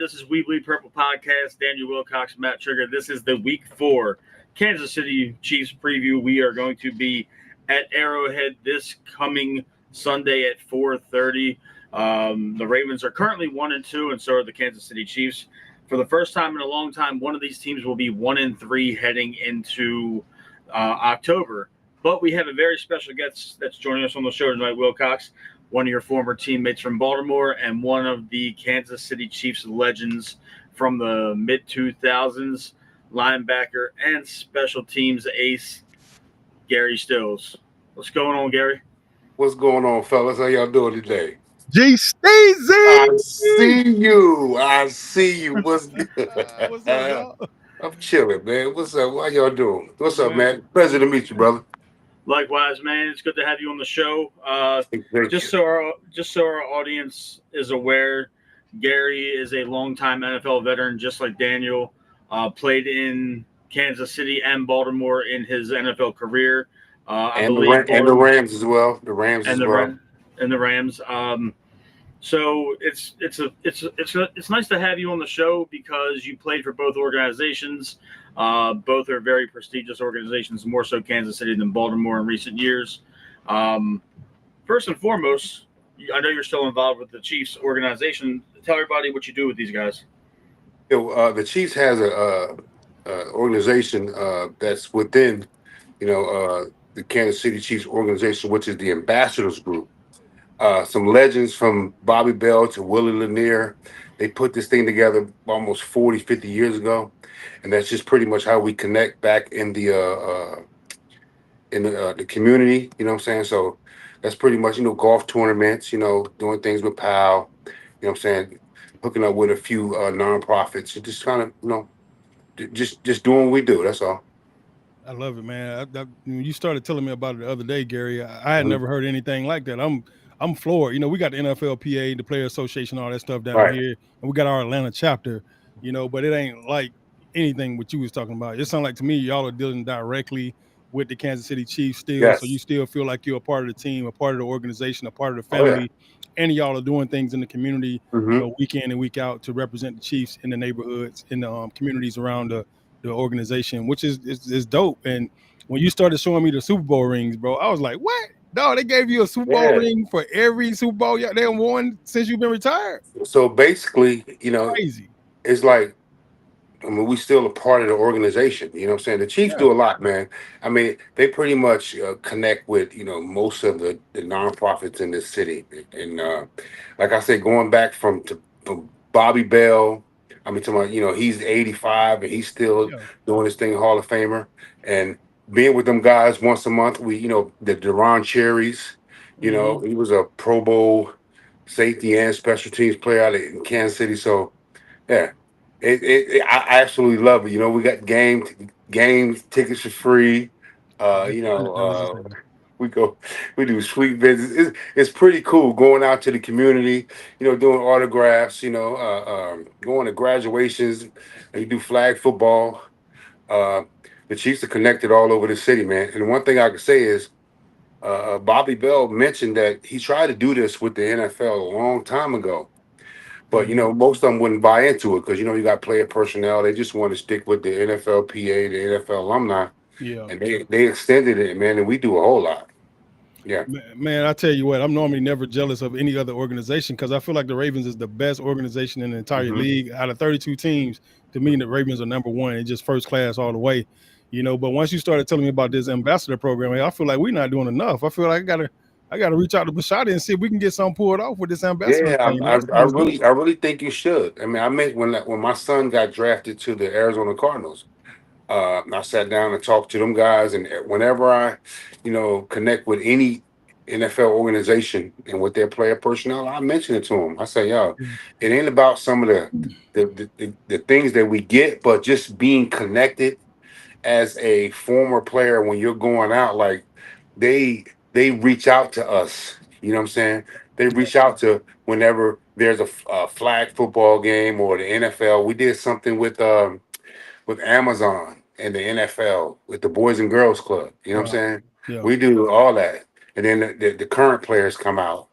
This is We Bleed Purple podcast. Daniel Wilcox, Matt Trigger. This is the Week 4 Kansas City Chiefs preview. We are going to be at Arrowhead this coming Sunday at 4:30. The Ravens are currently 1-2, and so are the Kansas City Chiefs. For the first time in a long time, one of these teams will be 1-3 heading into October. But we have a very special guest that's joining us on the show tonight, Wilcox, one of your former teammates from Baltimore and one of the Kansas City Chiefs legends from the mid-2000s, linebacker and special teams ace, Gary Stills. What's going on, Gary? What's going on, fellas? How y'all doing today? G I Steezy! see you. I see you. What's good? What's up, y'all? I'm chilling, man. What's up? How y'all doing? What's up, Man. man? Pleasure to meet you, brother. Likewise, man. It's good to have you on the show. Thank you. Just so our audience is aware, Gary is a longtime NFL veteran, just like Daniel. Played in Kansas City and Baltimore in his NFL career. I And believe and the Baltimore Rams as well. The Rams and as the well. and the Rams. So it's nice to have you on the show because you played for both organizations. Both are very prestigious organizations, more so Kansas City than Baltimore in recent years. First and foremost, I know you're still involved with the Chiefs organization. Tell everybody what you do with these guys. The Chiefs has a organization that's within, the Kansas City Chiefs organization, which is the Ambassadors Group. Some legends from Bobby Bell to Willie Lanier. They put this thing together almost 40, 50 years ago. And that's just pretty much how we connect back in the community, you know what I'm saying? So that's pretty much, golf tournaments, doing things with Pal, you know what I'm saying? Hooking up with a few nonprofits, and just kind of, just doing what we do. That's all. I love it, man. When you started telling me about it the other day, Gary, I had Mhm. never heard anything like that. I'm floored. We got the NFLPA, the Player Association, all that stuff down Right. here, and we got our Atlanta chapter. But it ain't like anything what you was talking about. It sounds like to me y'all are dealing directly with the Kansas City Chiefs still, so you Yes. still feel like you're a part of the team, a part of the organization, a part of the Oh, yeah. family, and y'all are doing things in the community, Hmm. week in and week out to represent the Chiefs in the neighborhoods, in the communities around the organization, which is dope. And when you started showing me the Super Bowl rings, bro, I was like, what? No, they gave you a Super Bowl Yeah. ring for every Super Bowl they won since you've been retired. So basically, Crazy. it's like, I mean, we still a part of the organization. You know what I'm saying? The Chiefs Yeah. do a lot, man. I mean, they pretty much connect with, most of the nonprofits in this city. And like I said, going back from Bobby Bell, I mean, to my, he's 85 and he's still Yeah. doing his thing, Hall of Famer. And being with them guys once a month, the Deron Cherries, Hmm. he was a Pro Bowl safety and special teams player out in Kansas City. So, yeah, I absolutely love it. We got games tickets for free. Uh, you know, uh, we go, we do sweet visits. It's pretty cool going out to the community. Doing autographs. Going to graduations. And you do flag football. Uh, the Chiefs are connected all over the city, man. And one thing I can say is, Bobby Bell mentioned that he tried to do this with the NFL a long time ago. But Hmm. most of them wouldn't buy into it because you got player personnel. They just want to stick with the NFLPA, the NFL alumni, Yeah. and they extended it, man. And we do a whole lot. Yeah. Man, I tell you what, I'm normally never jealous of any other organization because I feel like the Ravens is the best organization in the entire Hmm. league. Out of 32 teams, to me, the Ravens are number one and just first class all the way. But once you started telling me about this ambassador program, I feel like we're not doing enough. I feel like I gotta reach out to Bashada and see if we can get something pulled off with this ambassador Yeah, thing. I, That I, I sounds good. really, I really think you should. I mean, I meant when my son got drafted to the Arizona Cardinals. I sat down and talked to them guys, and whenever I, connect with any NFL organization and with their player personnel, I mention it to them. I say, yo, it ain't about some of the things that we get, but just being connected as a former player when you're going out. Like they reach out to us. You know what I'm saying? They Yeah. reach out to whenever there's a flag football game or the NFL. We did something with Amazon and the NFL, with the Boys and Girls Club. You know what I'm Wow. saying? Yeah. We do all that. And then the current players come out.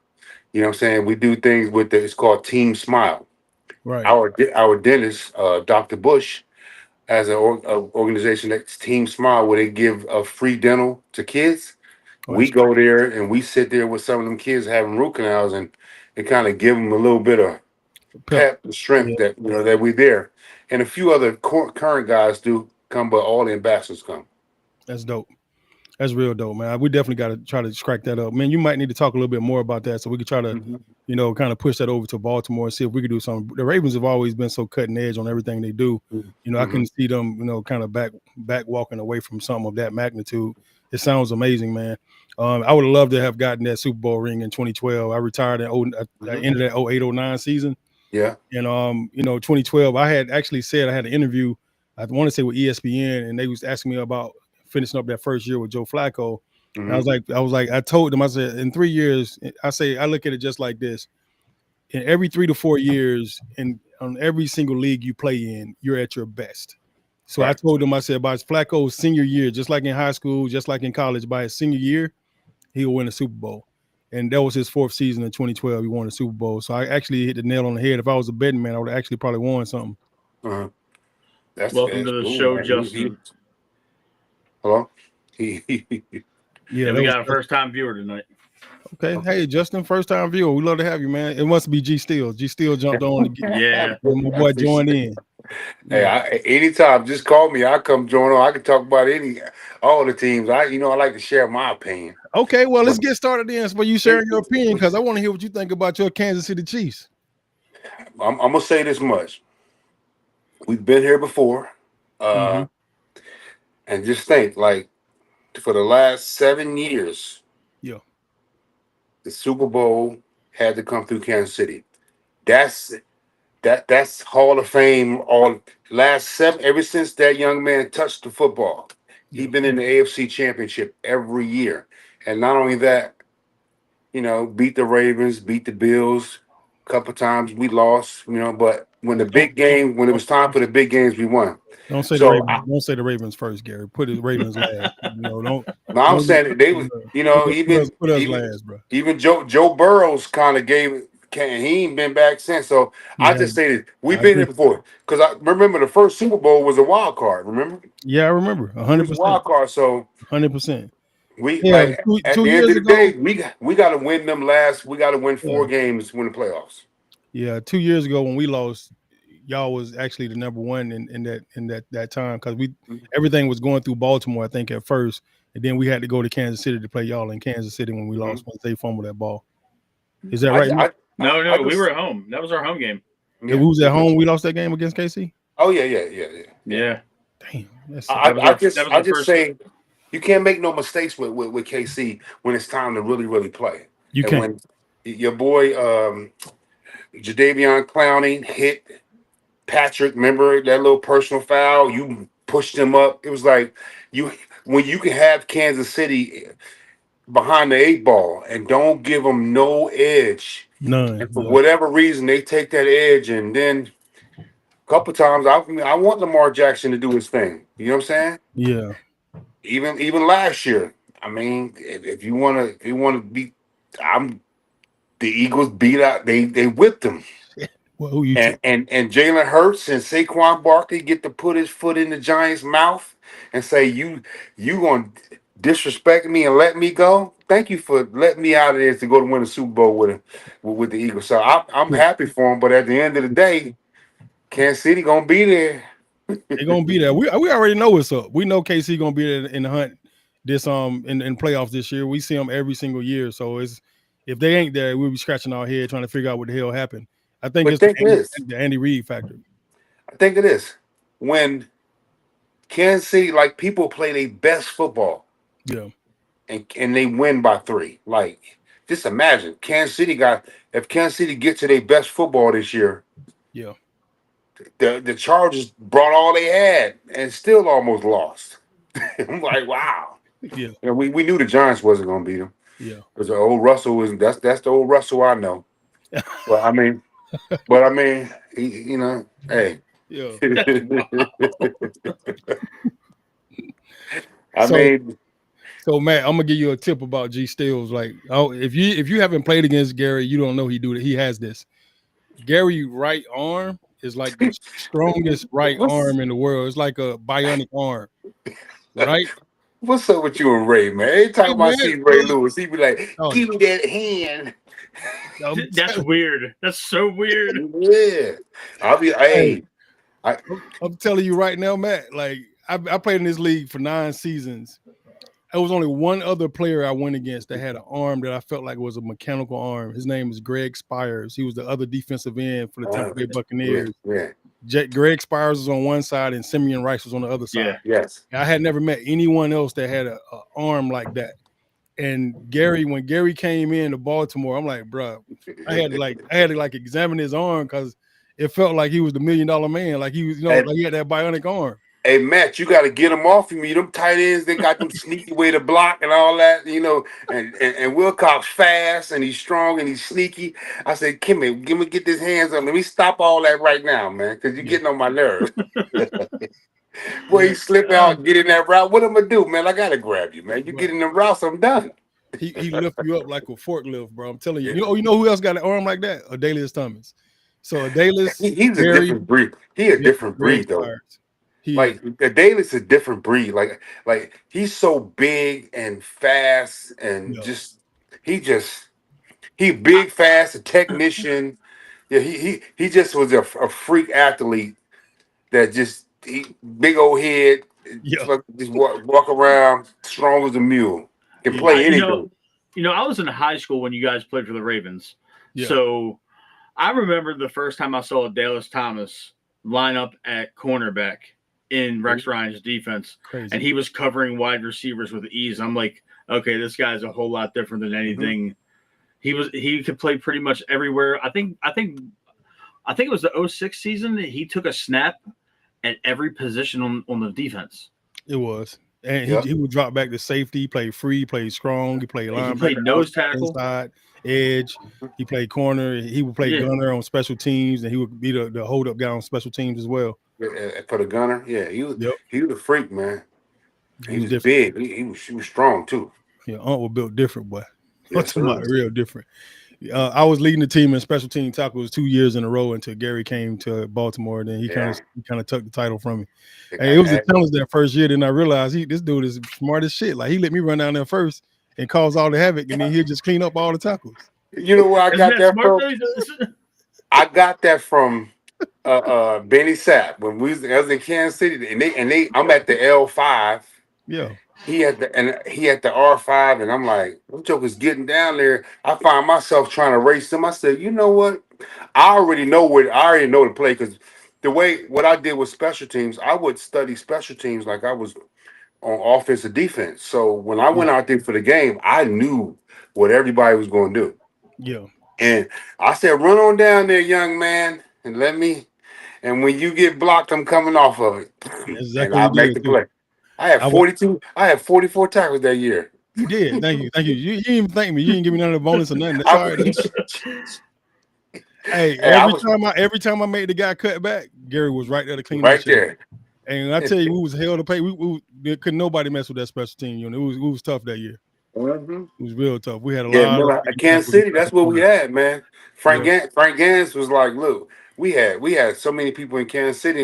You know what I'm saying? We do things with it's called Team Smile. Right. Our dentist, Dr. Bush, has an organization that's Team Smile, where they give a free dental to kids. Oh, We that's go there and we sit there with some of them kids having root canals, and kind of give them a little bit of pep. pep and strength Yeah, that that we there. And a few other current guys do come, but all the ambassadors come. that's dope. That's real dope, man. We definitely got to try to crack that up, man. You might need to talk a little bit more about that so we could try to, Mhm. kind of push that over to Baltimore and see if we could do something. The Ravens have always been so cutting edge on everything they do. I Mhm. couldn't see them, kind of back walking away from something of that magnitude. It sounds amazing, man. I would have loved to have gotten that Super Bowl ring in 2012. I retired in I ended that 08-09 season. Yeah. And 2012, I had actually said I had an interview, I want to say with ESPN, and they was asking me about finishing up that first year with Joe Flacco. And Mhm. I told them, I said, in 3 years, I look at it just like this. In every 3 to 4 years, and on every single league you play in, you're at your best. So I Right. told them, I said, by Flacco's senior year, just like in high school, just like in college, by his senior year, he'll win a Super Bowl. And that was his fourth season in 2012. He won a Super Bowl. So I actually hit the nail on the head. If I was a betting man, I would have actually probably won something. Uh-huh. That's Welcome to the cool, show, man. Justin. Hello. Yeah, And we got a first time viewer tonight. okay. Hey, Justin, first time viewer. We love to have you, man. It must be G Steele. G Steele jumped on to get Yeah. my boy joined in. Hey, Yeah. anytime, just call me. I'll come join on. I can talk about all the teams. I like to share my opinion. Okay, well, let's But get started then for you sharing your opinion, because I want to hear what you think about your Kansas City Chiefs. I'm gonna say this much: we've been here before, Mm-hmm. and just think, like, for the last 7 years, Yeah. the Super Bowl had to come through Kansas City. That's that's Hall of Fame. All last seven, ever since that young man touched the football, Yeah. he's been in the AFC Championship every year, and not only that, beat the Ravens, beat the Bills. A couple times we lost, but when Yeah. the big game, when it Don't, was time for the big games, we won. don't say the So Ravens. Don't say the Ravens first, Gary. Put the Ravens last. now I'm Don't saying that they was, put us last, bro. even Joe Burrows kind of he ain't been back since. So I Yeah, just say that we've I been here agree. before. Because I remember the first Super Bowl was a wild card. Remember, Yeah, I remember. it was a 100%. wild card. So 100%. we Yeah, like two, at two the end years of the ago. day, we got to win them last. We got to win Yeah. 4 games to win the playoffs. Yeah, 2 years ago when we lost, y'all was actually the number one in that time, because everything was going through Baltimore, I think, at first, and then we had to go to Kansas City to play y'all in Kansas City when we Mhm. lost, once they fumbled that ball. Is that I, right? I, I No, we just were at home. That was our home game. If yeah. we was at home, we lost that game against KC. Oh yeah. Yeah. Damn, that's I, That sad. was I our that just was I our just first. say you can't make no mistakes with KC when it's time to really play. You And can't. when your boy Jadeveon Clowney hit Patrick, remember that little personal foul? You pushed him up. It was like you when you can have Kansas City behind the 8 ball and don't give them no edge. None. And for Yeah. whatever reason, they take that edge, and then a couple times I want Lamar Jackson to do his thing. You know what I'm saying? Yeah. Even last year. I mean, if you wanna be, I'm the Eagles beat out. They whipped them. Well, who you? And Jalen Hurts and Saquon Barkley get to put his foot in the Giants' mouth and say, you gonna disrespect me and let me go? Thank you for letting me out of there to go to win the Super Bowl with the Eagles. So I'm happy for him, but at the end of the day, Kansas City gonna be there. They're gonna be there. We already know what's up. We know KC gonna be there in the hunt this in playoffs this year. We see them every single year. So it's, if they ain't there, we'll be scratching our head trying to figure out what the hell happened. I think But it's think this. the Andy Reid factor. I think it is. When Kansas City, like, people play their best football Yeah. and they win by 3. Like, just imagine if Kansas City gets to their best football this year, Yeah. the Chargers brought all they had and still almost lost. I'm like, wow. Yeah. We knew the Giants wasn't gonna beat them. Yeah. Because the old Russell that's the old Russell I know. But I mean, hey. Yeah. I So mean, Matt, I'm gonna give you a tip about G Stills. Like, if you haven't played against Gary, you don't know he has this. Gary right arm is like the strongest right What's arm in the world. It's like a bionic arm, right? what's up with you and Ray, man? Every Hey time I man, see Ray Lewis, he be like, oh, "Give me that hand." That's weird. That's so weird. Yeah, I'll be. hey, Hey, I I'm telling you right now, Matt. Like I played in this league for 9 seasons. There was only one other player I went against that had an arm that I felt like was a mechanical arm. His name is Greg Spires. He was the other defensive end for the Tampa Bay yeah, Buccaneers. yeah, Greg Spires was on one side and Simeon Rice was on the other side. Yeah. yes. I had never met anyone else that had a arm like that. And when Gary came in to Baltimore, I'm like, bro, I had to examine his arm because it felt like he was the $1 million man. Like he was, And like he had that bionic arm. hey, Matt, you got to get them off of me. Them tight ends, they got them sneaky way to block and all that, And Wilcox fast and he's strong and he's sneaky. I said, Kimmy, get this hands up. Let me stop all that right now, man, because you're getting on my nerves. Boy, Yeah. he slip out and get in that route. What am I do, man? I gotta grab you, man. You get in the routes, I'm done. He lift you up like a forklift, bro. I'm telling you. Yeah. You know who else got an arm like that? Adalius Thomas. So Adalius, He's a Gary, different breed. He a yeah, different Greg breed, though. Spires. He Like is. Daly's a different breed. Like he's so big and fast and Yeah. he big, fast, a technician. Yeah, he just was a freak athlete that big old head, Yeah. just walk around strong as a mule. Can Yeah. play anything. I was in high school when you guys played for the Ravens. Yeah. So I remember the first time I saw Dallas Thomas line up at cornerback in Rex Ryan's defense, Crazy. and he was covering wide receivers with ease. I'm like, okay, this guy's a whole lot different than anything. He could play pretty much everywhere. I think it was the 06 season. He took a snap at every position on the defense. It was. And Yep. he would drop back to safety, he played free, played strong, he played linebacker, He played nose tackle, inside, edge, he played corner, he would play gunner on special teams, and he would be the hold up guy on special teams as well. For the gunner, yeah, he was a freak, man. He was different. big. He was strong too. Yeah, Aunt was built different, boy. Yes, I'm talking about real different. I was leading the team in special team tackles 2 years in a row until Gary came to Baltimore. Then he kind of took the title from me. Hey, it was a challenge that first year. Then I realized this dude is smart as shit. Like he let me run down there first and cause all the havoc, and then he'll just clean up all the tackles. You know where I got that from? I got that from Benny Sapp when I was in Kansas City, and I'm at the L5. Yeah. He had the R5, and I'm like, them jokers getting down there. I find myself trying to race them. I said, you know what? I already know the play because what I did with special teams, I would study special teams like I was on offense and defense. So when I went out there for the game, I knew what everybody was going to do. Yeah. And I said, run on down there, young man, and and when you get blocked, I'm coming off of it. Exactly. And I'll make the play. I had 42. I had 44 tackles that year. You did. Thank you. You didn't even thank me. You didn't give me none of the bonus or nothing. That's all right. Hey, every time I made the guy cut back, Gary was right there to clean right there. And I tell you, we was hell to pay. Couldn't nobody mess with that special team unit. It was tough that year. Mm-hmm. It was real tough. We had a lot of Kansas City. That's what we had, man. Frank Gans was like, look, we had so many people in Kansas City.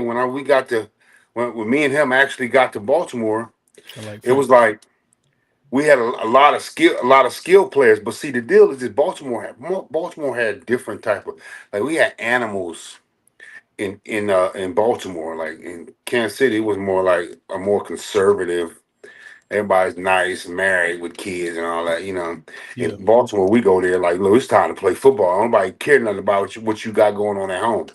When me and him actually got to Baltimore, it was like we had a lot of skill players. But see, the deal is that Baltimore had different type of, like, we had animals in Baltimore. Like in Kansas City, it was more like a more conservative. Everybody's nice, married with kids and all that, In Baltimore, we go there like, look, it's time to play football. Nobody care nothing about what you got going on at home.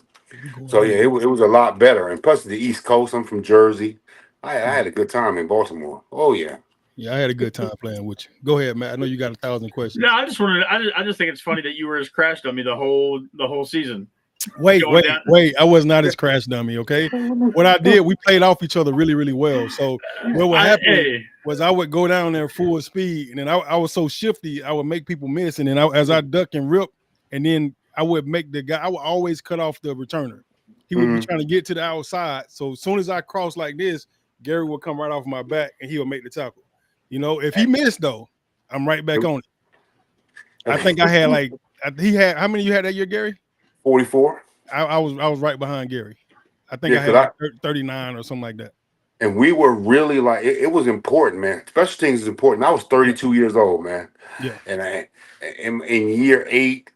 So yeah, it was a lot better. And plus the East Coast, I'm from Jersey. I had a good time in Baltimore. Oh yeah. Yeah, I had a good time playing with you. Go ahead, Matt. I know you got 1,000 questions. No, I just think it's funny that you were as crash dummy the whole season. Wait. I was not his crash dummy, okay? What I did, we played off each other really, really well. So what happened was I would go down there full speed, and then I was so shifty, I would make people miss. And then as I duck and rip, and then I would make the guy, I would always cut off the returner. He would be trying to get to the outside. So as soon as I cross like this, Gary would come right off my back, and he would make the tackle. If he missed, though, I'm right back on it. I think I had how many you had that year, Gary? 44. I was right behind Gary. I think Yeah, I had because like 39 or something like that. and we were really like it was important, man. Special teams is important. I was Yeah, 32 years old, man, yeah, and in year 8,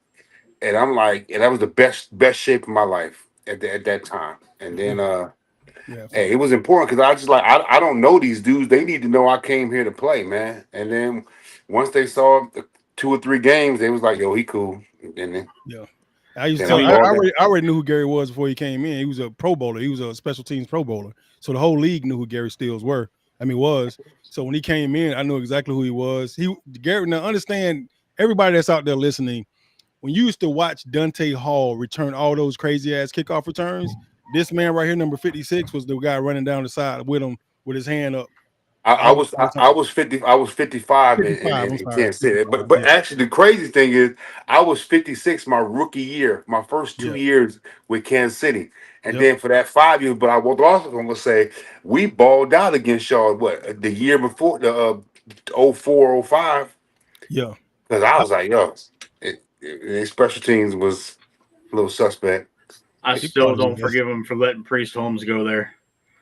and I'm like, and that was the best shape of my life at that time. And then yeah. hey, it was important because I just like I don't know these dudes. They need to know I came here to play, man. And then once they saw the 2 or 3 games, they was like, yo, he cool. And Yeah. I used to then tell I We bought that. I already knew who Gary was before he came in. He was a pro bowler. He was a special teams pro bowler. So the whole league knew who Gary Steels was. So when he came in, I knew exactly who he was. Gary, now understand, everybody that's out there listening, when you used to watch Dante Hall return all those crazy ass kickoff returns, this man right here, number 56, was the guy running down the side with him with his hand up all the I time. was 50. I was 55 55, I'm in sorry. Kansas City. 55. But Yeah. actually, the crazy thing is, I was 56 my rookie year, my first two Yeah. years with Kansas City, and Yep. then for that 5 years. But I was also going to say we balled out against y'all. What the year before the 04, 05? Yeah. Because I was like, yo, special teams was a little suspect. I He still probably was don't the best. forgive him for letting Priest Holmes go there.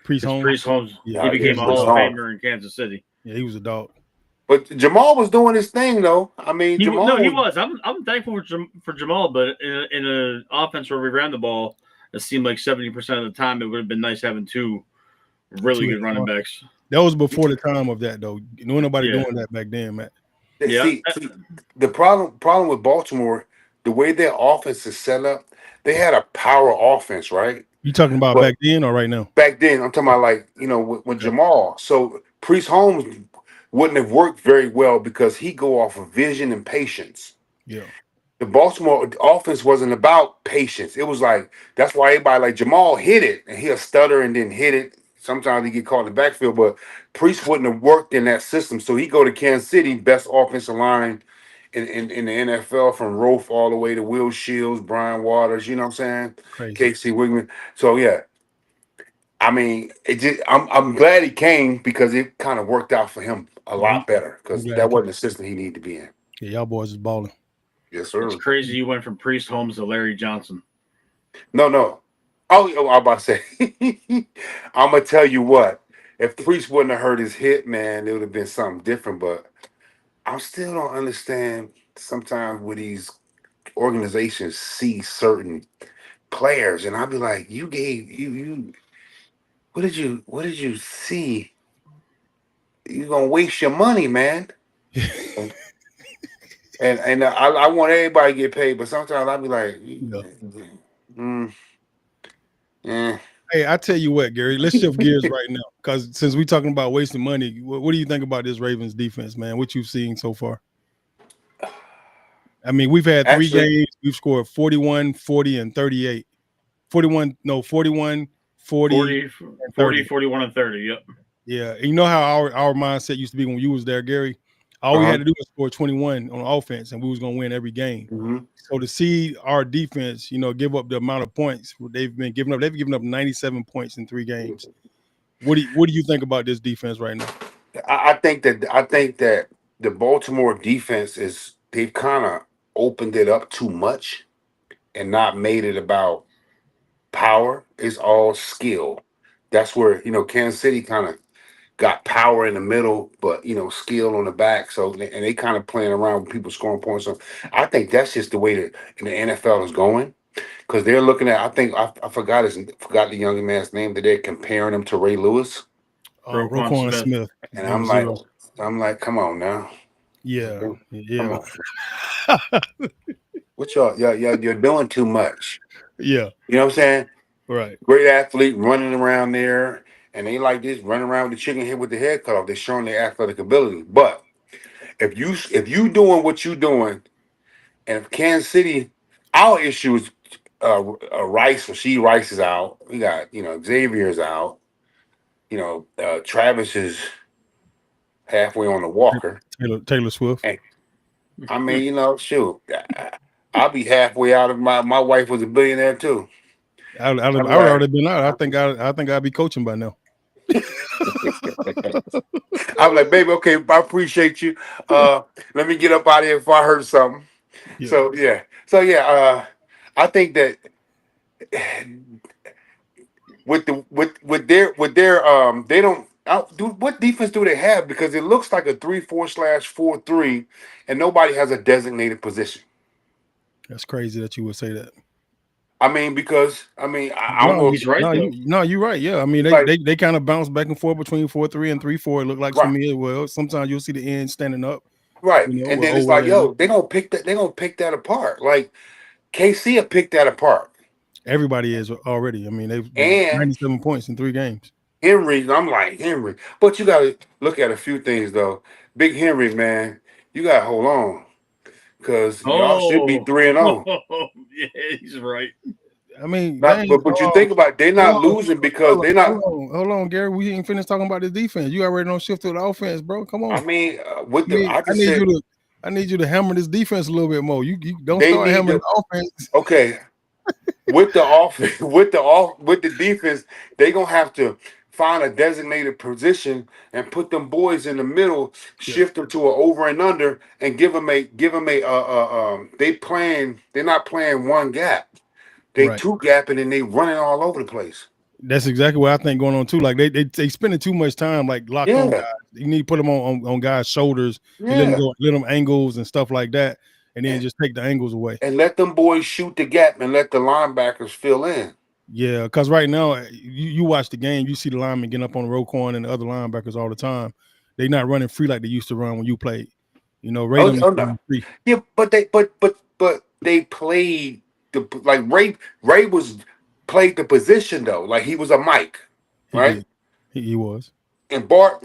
Priest Because Priest Holmes. Holmes, Yeah. he Yeah, became a He was a Priest Hall of dog. Holmes. Famer in Kansas City. Yeah, he was a dog. But Jamal was doing his thing though. I mean, No, Jamal he was. was. I'm thankful for Jamal, but in an offense where we ran the ball, it seemed like 70% of the time it would have been nice having two really Two good running backs. That was before the time of that, though. No nobody Yeah, doing that back then, Matt. yeah. See, the problem with Baltimore, the way their offense is set up, they had a power offense, right? You talking about But back then or right now? back then, I'm talking about like with Okay. Jamal. So Priest Holmes wouldn't have worked very well because he go off of vision and patience. Yeah. The Baltimore offense wasn't about patience. It was like that's why everybody like Jamal hit it and he'll stutter and then hit it. Sometimes he get caught in the backfield, but Priest wouldn't have worked in that system. So he go to Kansas City, best offensive line in the NFL from Rofe all the way to Will Shields, Brian Waters. You know what I'm saying? Crazy. Casey Wigman. So yeah, I mean, I'm glad he came because it kind of worked out for him a Yeah, lot better I'm because glad he that came. wasn't the system he needed to be in. Yeah, y'all boys is balling. Yes, It's sir. crazy you went from Priest Holmes to Larry Johnson. No. Oh, I'm about to say. I'm gonna tell you what. If Priest wouldn't have hurt his hip, man, it would have been something different. But I still don't understand sometimes where these organizations see certain players, and I'll be like, "You gave you what did you see? You're gonna waste your money, man." And I want everybody to get paid, but sometimes I'll be like, Yeah. mm, eh. Hey, I tell you what, Gary, let's shift gears right now. Because since we're talking about wasting money, what do you think about this Ravens defense, man? What you've seen so far? I mean, we've had 3 games. Actually, We've scored 41, 40, and 38. 41, no, 41, 40, 40, and 40, 30. 41, and 30. Yep. Yeah, and you know how our mindset used to be when you was there, Gary. All we uh-huh. had to do was score 21 on offense, and we was gonna win every game. Mhm. So to see our defense, give up the amount of points they've given up 97 points in 3 games. What do you think about this defense right now? I think that the Baltimore defense is they've kind of opened it up too much and not made it about power. It's all skill. That's where Kansas City kind of got power in the middle, but skill on the back. So and they kind of playing around with people scoring points. So I think that's just the way that the NFL is going because they're looking at. I think I forgot the young man's name that they're comparing him to Ray Lewis, Roquan Roquan Smith. Smith, and number 0. I'm like, come on now. Yeah, Come yeah, on. What you're doing too much. yeah. You know what I'm saying? Right. Great athlete running around there, and they like this running around with the chicken head with the head cut off. They're showing their athletic ability. But if you doing what you doing, and if Kansas City, our issue is Rice or she Rice is out. We got Xavier's out. Travis is halfway on the walker. Taylor Swift. And I mean, shoot, I'll be halfway out of my wife was a billionaire too. I would I'm already like, been out. I think I'd be coaching by now. I'm like, baby, okay, I appreciate you. Let me get up out of here before I hurt something. Yeah. So yeah. I think that with their they don't do what defense do they have, because it looks like a 3-4/4-3, and nobody has a designated position. That's crazy that you would say that. I mean, because I mean, I don't No, know. He's right though. you're right. Yeah, I mean, Like, they kind of bounce back and forth between 4-3 and 3-4. It looked like to right, me as well. Sometimes you'll see the end standing up, right, you know, and or then it's over like, there. yo, they gonna pick that apart. Like KC will pick that apart, Everybody is already. I mean, they and 97 points in 3 games. Henry. I'm like Henry, but you got to look at a few things though. Big Henry, man, you got to hold on, because y'all should be Oh, 3-0. yeah, he's right. I mean, Not, dang, but you think about it, they're hold not on, losing because they're not. hold on, Gary. We ain't finished talking about this defense. You already don't shift to the offense, bro. Come I on. mean, with the I I just need said you to hammer this defense a little bit more. You don't they start need hammering to. the offense. Okay, with the offense, with the defense, they gonna have to find a designated position and put them boys in the middle, Yeah, shift them to an over and under, and give them a. They're not playing one gap. They right. two gapping and they running all over the place. That's exactly what I think going on too. Like they spending too much time like locked on guys. Yeah, You need to put them on guys' shoulders and yeah. let them angles and stuff like that, and then just take the angles away. And let them boys shoot the gap and let the linebackers fill in. Yeah, because right now you watch the game, you see the linemen getting up on the Roquan and the other linebackers all the time. They not running free like they used to run when you played. You know, Ray Oh, them used oh to no, run free. yeah, but they played like Ray was played the position though, like he was a Mike, He right? did. He was. And Bart,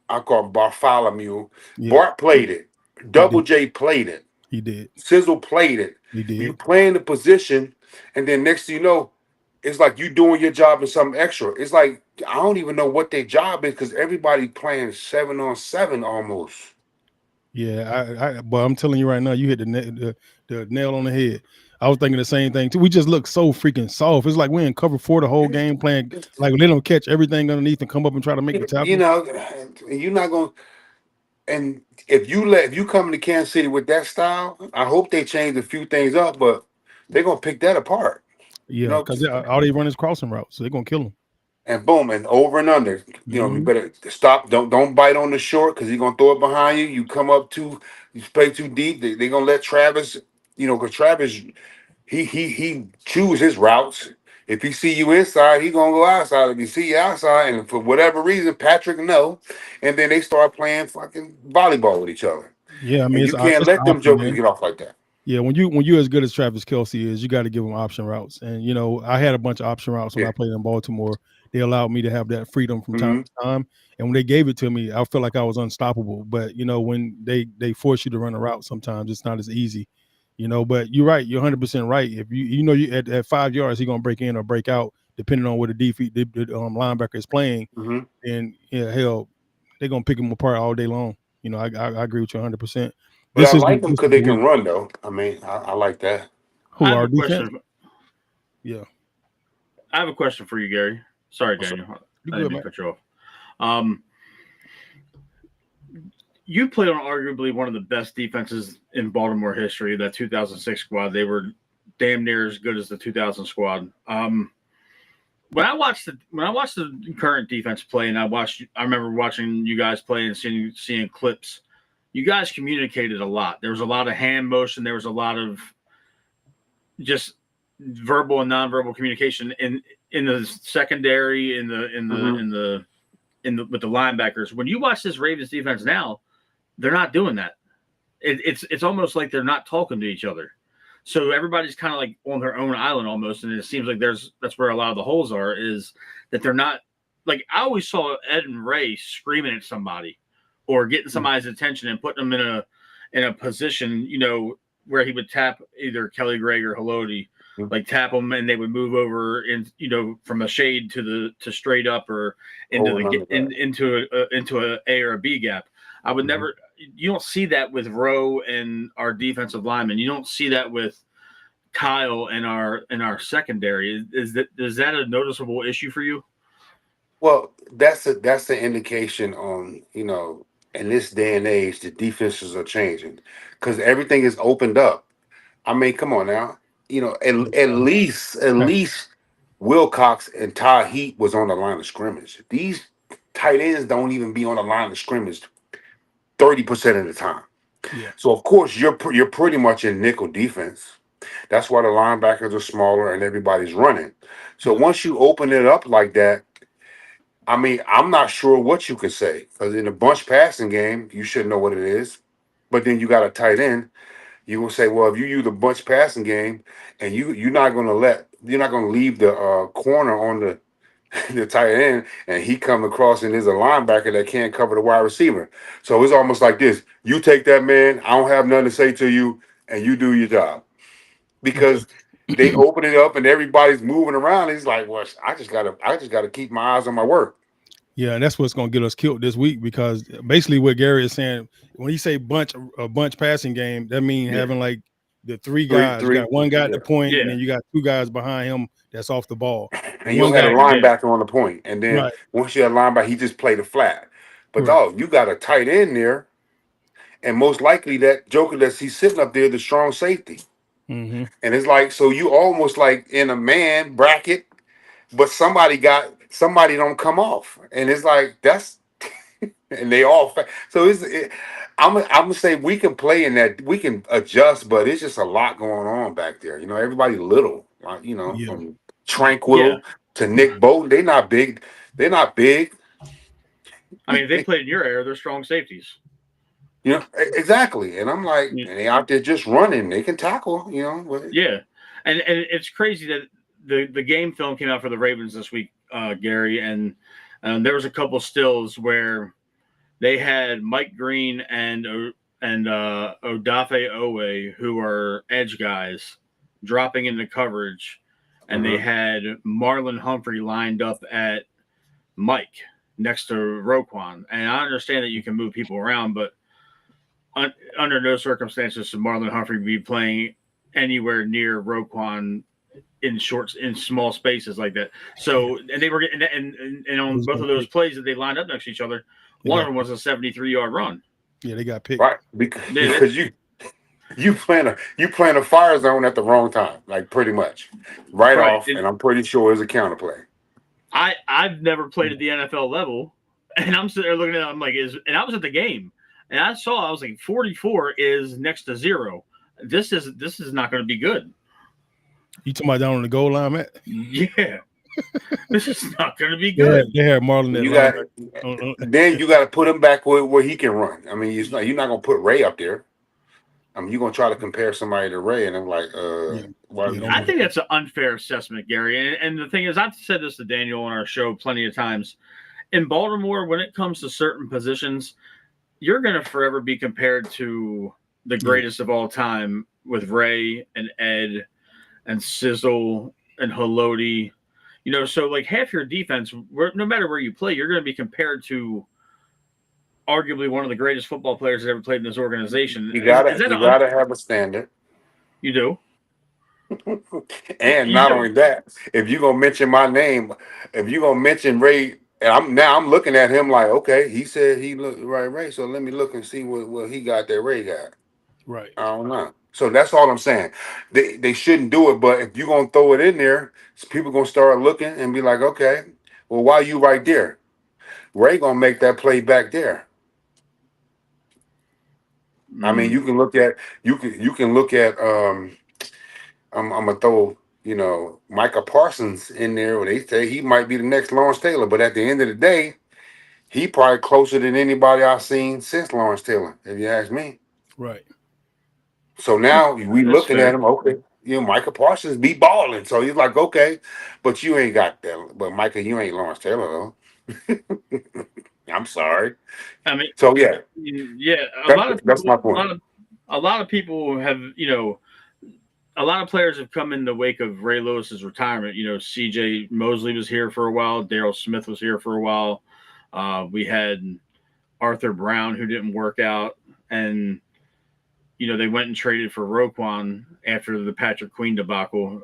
I call him Bartholomew. Yeah, Bart played it. he Double did. J played it. He did. Sizzle played it. He You did. playing the position, and then next thing you know, it's like you doing your job and something extra. It's like I don't even know what their job is because everybody playing 7-on-7 almost. Yeah, but I'm telling you right now, you hit the nail on the head. I was thinking the same thing too. We just look so freaking soft. It's like we're in cover 4 the whole game playing like let them catch everything underneath and come up and try to make the You tackle. know, you're not gonna. And if you come to Kansas City with that style, I hope they change a few things up, but they're gonna pick that apart. You Yeah, know, because all they run is crossing routes, so they're gonna kill them. and boom, and over and under. You know, you Hmm. better stop. Don't bite on the short because he's gonna throw it behind you. You come up you play too deep. They're gonna let Travis. You know, because Travis he choose his routes. If he see you inside, he gonna go outside. If he see you outside, and for whatever reason, Patrick no, and then they start playing fucking volleyball with each other, Yeah, I mean and you can't it's the let them option jokers game. get off like that. Yeah, when you're as good as Travis Kelce is, you got to give him option routes. And you know, I had a bunch of option routes when Yeah. I played in Baltimore. They allowed me to have that freedom from time Mm-hmm. to time. And when they gave it to me, I felt like I was unstoppable. But you know, when they force you to run a route, sometimes it's not as easy. You know, but you're right. You're 100% right. If you know you at 5 yards, he's gonna break in or break out, depending on where the linebacker is playing. Mm-hmm. And yeah, hell, they're gonna pick him apart all day long. You know, I agree with you 100%. But I This is like them this because is they the can week. run though. I mean, I like that. I Who have our a defense? question. Yeah, I have a question for you, Gary. Sorry, what's up? Daniel. You I didn't good, mean man? to cut you off. Um, you played on arguably one of the best defenses in Baltimore history. That 2006 squad, they were damn near as good as the 2000 squad. When I watched the current defense play, and I remember watching you guys play and seeing clips. You guys communicated a lot. There was a lot of hand motion. There was a lot of just verbal and nonverbal communication in the secondary, Mm-hmm. with the linebackers. When you watch this Ravens defense now, they're not doing that. It's almost like they're not talking to each other. So everybody's kind of like on their own island almost, and it seems like that's where a lot of the holes are. Is that they're not like I always saw Ed and Ray screaming at somebody or getting somebody's attention and putting them in a position, you know, where he would tap either Kelly Gregg or Haloti, like tap them, and they would move over in, you know, from a shade to straight up or into Over and under that. into a or a B gap. I would Mm-hmm. never. You don't see that with Rowe and our defensive linemen. You don't see that with Kyle and our secondary. Is that a noticeable issue for you? Well, that's the indication on, you know, in this day and age, the defenses are changing because everything is opened up. I mean, come on now. at least Wilcox and Ty Heat was on the line of scrimmage. These tight ends don't even be on the line of scrimmage 30% of the time. Yeah. So of course you're pretty much in nickel defense. That's why the linebackers are smaller and everybody's running. So Yeah. once you open it up like that, I mean, I'm not sure what you could say because in a bunch passing game, you should know what it is. But then you got a tight end. You will say, well, if you use a bunch passing game, and you're not going to leave the corner on the the tight end, and he come across and there's a linebacker that can't cover the wide receiver. So it's almost like this: you take that man, I don't have nothing to say to you, and you do your job Okay. because they open it up and everybody's moving around. He's like, well, I just gotta keep my eyes on my work. Yeah, and that's what's going to get us killed this week because basically what Gary is saying when he say a bunch passing game, that means Yeah. having like the three Three, guys. You three, got one guy at yeah. the point, and Yeah. then you got two guys behind him that's off the ball. And And you one had a guy, Yeah. linebacker on the point, and then right, once you had a linebacker, he just played a flat. But right. dog, you got a tight end there, and most likely that joker that he's sitting up there, the strong safety. Mm-hmm. And it's like, so you almost like in a man bracket, but somebody don't come off, and it's like that's and they all so I'm gonna say we can play in that, we can adjust, but it's just a lot going on back there. Everybody little, like, Yeah. from Yeah. Tranquil to Nick Bolton, they not big. They're not big. I mean, if they played in your era, they're strong safeties. Exactly. And I'm like, Yeah. and they out there just running. They can tackle. Yeah. And it's crazy that the game film came out for the Ravens this week, Gary, and there was a couple stills where they had Mike Green and Odafe Owe, who are edge guys, dropping into coverage, and they Uh-huh. had Marlon Humphrey lined up at Mike next to Roquan. And I understand that you can move people around, but under no circumstances should Marlon Humphrey be playing anywhere near Roquan in small spaces like that. So and they were getting and on Who's both gonna of those pick? plays that they lined up next to each other, They one of got them was a 73-yard run. yeah, they got picked. Right. Because, They, because you playing a fire zone at the wrong time, like pretty much. Right right. off, and I'm pretty sure it's a counterplay. I've never played at the NFL level, and I'm sitting there looking at it. I'm like, and I was at the game, and I was like, 44 is next to 0. This is not going to be good. You talking about down on the goal line, Matt? Yeah, this is not going to be Yeah, good. they had Marlon at You got linebacker. then you got to put him back where he can run. I mean, you're not gonna put Ray up there. I mean, you're gonna try to compare somebody to Ray, and I'm like, Yeah, why? yeah, don't I do think that. that's an unfair assessment, Gary. And the thing is, I've said this to Daniel on our show plenty of times. In Baltimore, when it comes to certain positions, you're going to forever be compared to the Yeah, greatest of all time with Ray and Ed and Sizzle and Haloti. So like half your defense, no matter where you play, you're going to be compared to arguably one of the greatest football players that ever played in this organization. You Is gotta that you gotta have a standard. you do? And You not do. only that, if you're gonna mention my name, if you're gonna mention Ray, and I'm looking at him like, okay, he said he looked right, Ray. So let me look and see what he got that Ray got. right. I don't know. So that's all I'm saying. They shouldn't do it, but if you're gonna throw it in there, people gonna start looking and be like, okay, well, why you right there? Ray gonna make that play back there. I mean, Mm. you can look at I'm gonna throw Micah Parsons in there where they say he might be the next Lawrence Taylor, but at the end of the day, he probably closer than anybody I've seen since Lawrence Taylor, if you ask me. Right. So That's, now we that's looking at fair. him, okay, Micah Parsons be balling. So he's like, okay, but you ain't got that. But Micah, you ain't Lawrence Taylor though. I'm sorry. I mean, So yeah, yeah, that's my point. a lot of people have, a lot of players have come in the wake of Ray Lewis's retirement. C.J. Mosley was here for a while. Daryl Smith was here for a while. We had Arthur Brown, who didn't work out, and they went and traded for Roquan after the Patrick Queen debacle.